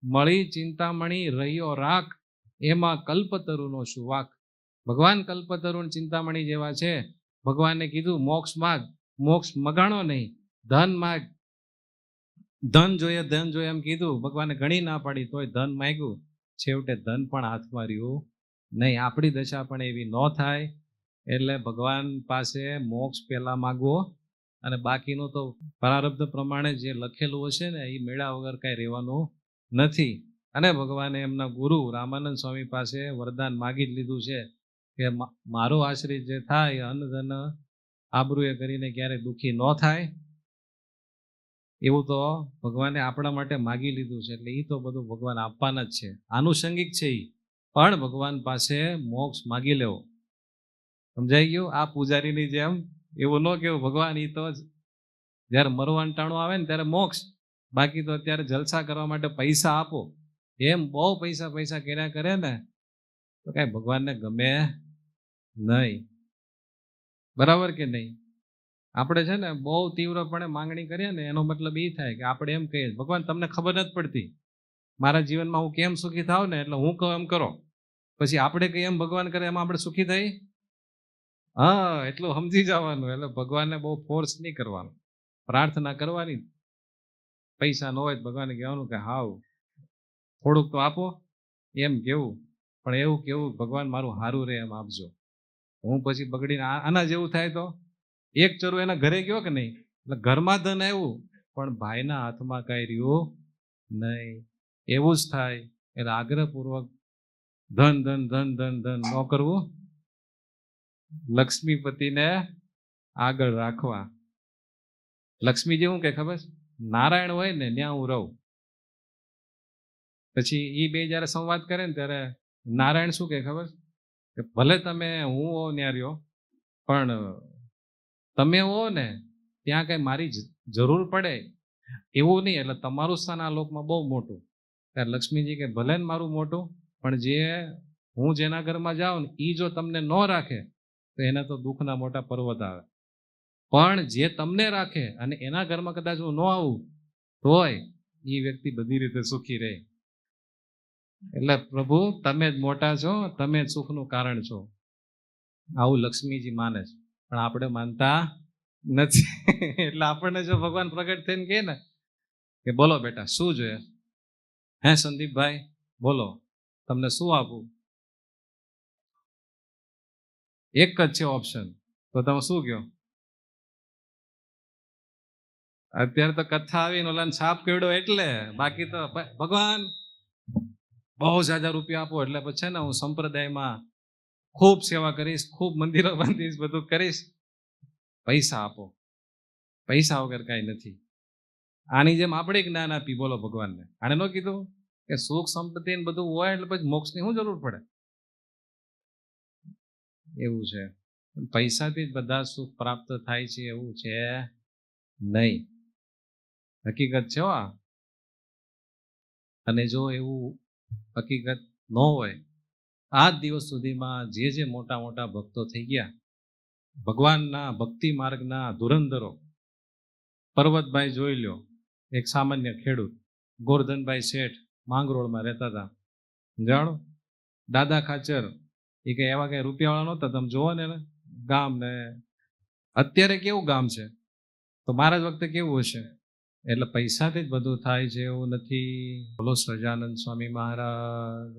મળી ચિંતામણી રહ્યો રાખ, એમાં કલ્પતરુનો શું વાક. ભગવાન કલ્પતરુ ચિંતામણી જેવા છે. ભગવાને કીધું મોક્ષ માગ, મોક્ષ મગાણો નહીં, ધન માગ. ધન જોઈએ ધન જોઈએ એમ કીધું. ભગવાને ઘણી ના પાડી, તોય ધન માગ્યું. છેવટે ધન પણ હાથમાં રહ્યું નહીં. આપણી દશા પણ એવી ન થાય. એટલે ભગવાન પાસે મોક્ષ પહેલા માગવો, અને બાકીનું તો પ્રારબ્ધ પ્રમાણે જે લખેલું હશે ને એ મેળા વગર કાંઈ રહેવાનું નથી. અને ભગવાને એમના ગુરુ રામાનંદ સ્વામી પાસે વરદાન માગી જ લીધું છે કે મારો આશ્રિત જે થાય અન્ન ધન આબરૂએ કરીને ક્યારેય દુઃખી ન થાય. એવું તો ભગવાને આપણા માટે માગી લીધું છે, એટલે એ તો બધું ભગવાન આપવાના જ છે. આનુષંગિક છે એ, પણ ભગવાન પાસે મોક્ષ માગી લેવો. સમજાઈ ગયું? આ પૂજારીની જેમ એવું ન કેવું ભગવાન ઈ તો જ્યારે મરવાનું ટાણું આવે ને ત્યારે મોક્ષ, બાકી તો અત્યારે જલસા કરવા માટે પૈસા આપો, એમ બહુ પૈસા પૈસા કર્યા કરે ને તો કઈ ભગવાનને ગમે નહીં. બરાબર કે નહીં? આપણે છે ને બહુ તીવ્રપણે માંગણી કરીએ ને એનો મતલબ એ થાય કે આપણે એમ કહીએ ભગવાન તમને ખબર નથી પડતી મારા જીવનમાં હું કેમ સુખી થાવ ને એટલે હું કહું એમ કરો. પછી આપણે કહીએ એમ ભગવાન કરે એમાં આપણે સુખી થઈ? હા, એટલું સમજી જવાનું. એટલે ભગવાનને બહુ ફોર્સ નહીં કરવાનો, પ્રાર્થના કરવાની. પૈસા ન હોય તો ભગવાનને કહેવાનું કે હાવ થોડુંક તો આપો, એમ કેવું. પણ એવું કેવું ભગવાન મારું સારું રહે એમ આપજો. હું પછી બગડીને આના જેવું થાય તો એક ચરું એના ઘરે ગયો કે નહીં, એટલે ઘરમાં ધન આવ્યું પણ ભાઈના હાથમાં કઈ રહ્યું નહીં. એવું જ થાય. એટલે આગ્રહપૂર્વક ધન ધન ધન ધન ધન ન કરવું, લક્ષ્મીપતિને આગળ રાખવા. લક્ષ્મીજી શું કે ખબર? નારાયણ હોય ને ત્યાં હું રહું. પછી એ બે જયારે સંવાદ કરે ને ત્યારે નારાયણ શું કે ખબર? કે ભલે તમે હું હો ત્યાં રહ્યો પણ તમે હો ને ત્યાં કઈ મારી જરૂર પડે એવું નહીં. એટલે તમારું સ્થાન આ લોકમાં બહુ મોટું. ત્યારે લક્ષ્મીજી કે ભલે ને મારું મોટું, પણ જે હું જેના ઘરમાં જાઉં ને એ જો તમને ન રાખે તો એને તો દુઃખના મોટા પર્વત આવે. પણ જે તમને રાખે અને એના ઘરમાં કદાચ હું ન આવું તોય એ વ્યક્તિ બધી રીતે સુખી રહે. એટલે પ્રભુ તમે જ મોટા છો, તમે જ સુખનું કારણ છો, આવું લક્ષ્મીજી માને છે. પણ આપણે માનતા નથી. એટલે આપણને જો ભગવાન પ્રગટ થઈને કહે ને કે બોલો બેટા શું જોઈએ? હે સંદીપભાઈ બોલો, તમને શું આપું? એક જ છે ઓપ્શન, તો તમે શું કહો? અત્યારે તો કથા આવીને ઓલાને છાપ કેવડો એટલે, બાકી તો ભગવાન બહુ જ્યાદા રૂપિયા આપો એટલે પછી ને હું સંપ્રદાયમાં ખૂબ સેવા કરીશ, ખૂબ મંદિરો બાંધીશ, બધું કરીશ. પૈસા આપો, પૈસા વગર કાંઈ નથી. આની જેમ આપણે જ્ઞાન આપી બોલો ભગવાનને. આને ન કીધું કે સુખ સંપત્તિ ને બધું હોય એટલે પછી મોક્ષની શું જરૂર પડે? એવું છે. પૈસાથી જ બધા સુખ પ્રાપ્ત થાય છે એવું છે નહીં. હકીકત છે આ. અને જો એવું હકીકત ન હોય, આ દિવસ સુધીમાં જે મોટા મોટા ભક્તો થઈ ગયા, ભગવાનના ભક્તિ માર્ગના ધુરંધરો, પર્વતભાઈ જોઈ લ્યો, એક સામાન્ય ખેડૂત, ગોરધનભાઈ શેઠ માંગરોળમાં રહેતા હતા, જાણો. દાદા ખાચર એ કઈ એવા કઈ રૂપિયાવાળા નહોતા. તમે જોવો ને ગામ ને અત્યારે કેવું ગામ છે, તો મારા જ વખતે કેવું હશે. એટલે પૈસાથી જ બધું થાય છે એવું નથી. બોલો સહજાનંદ સ્વામી મહારાજ.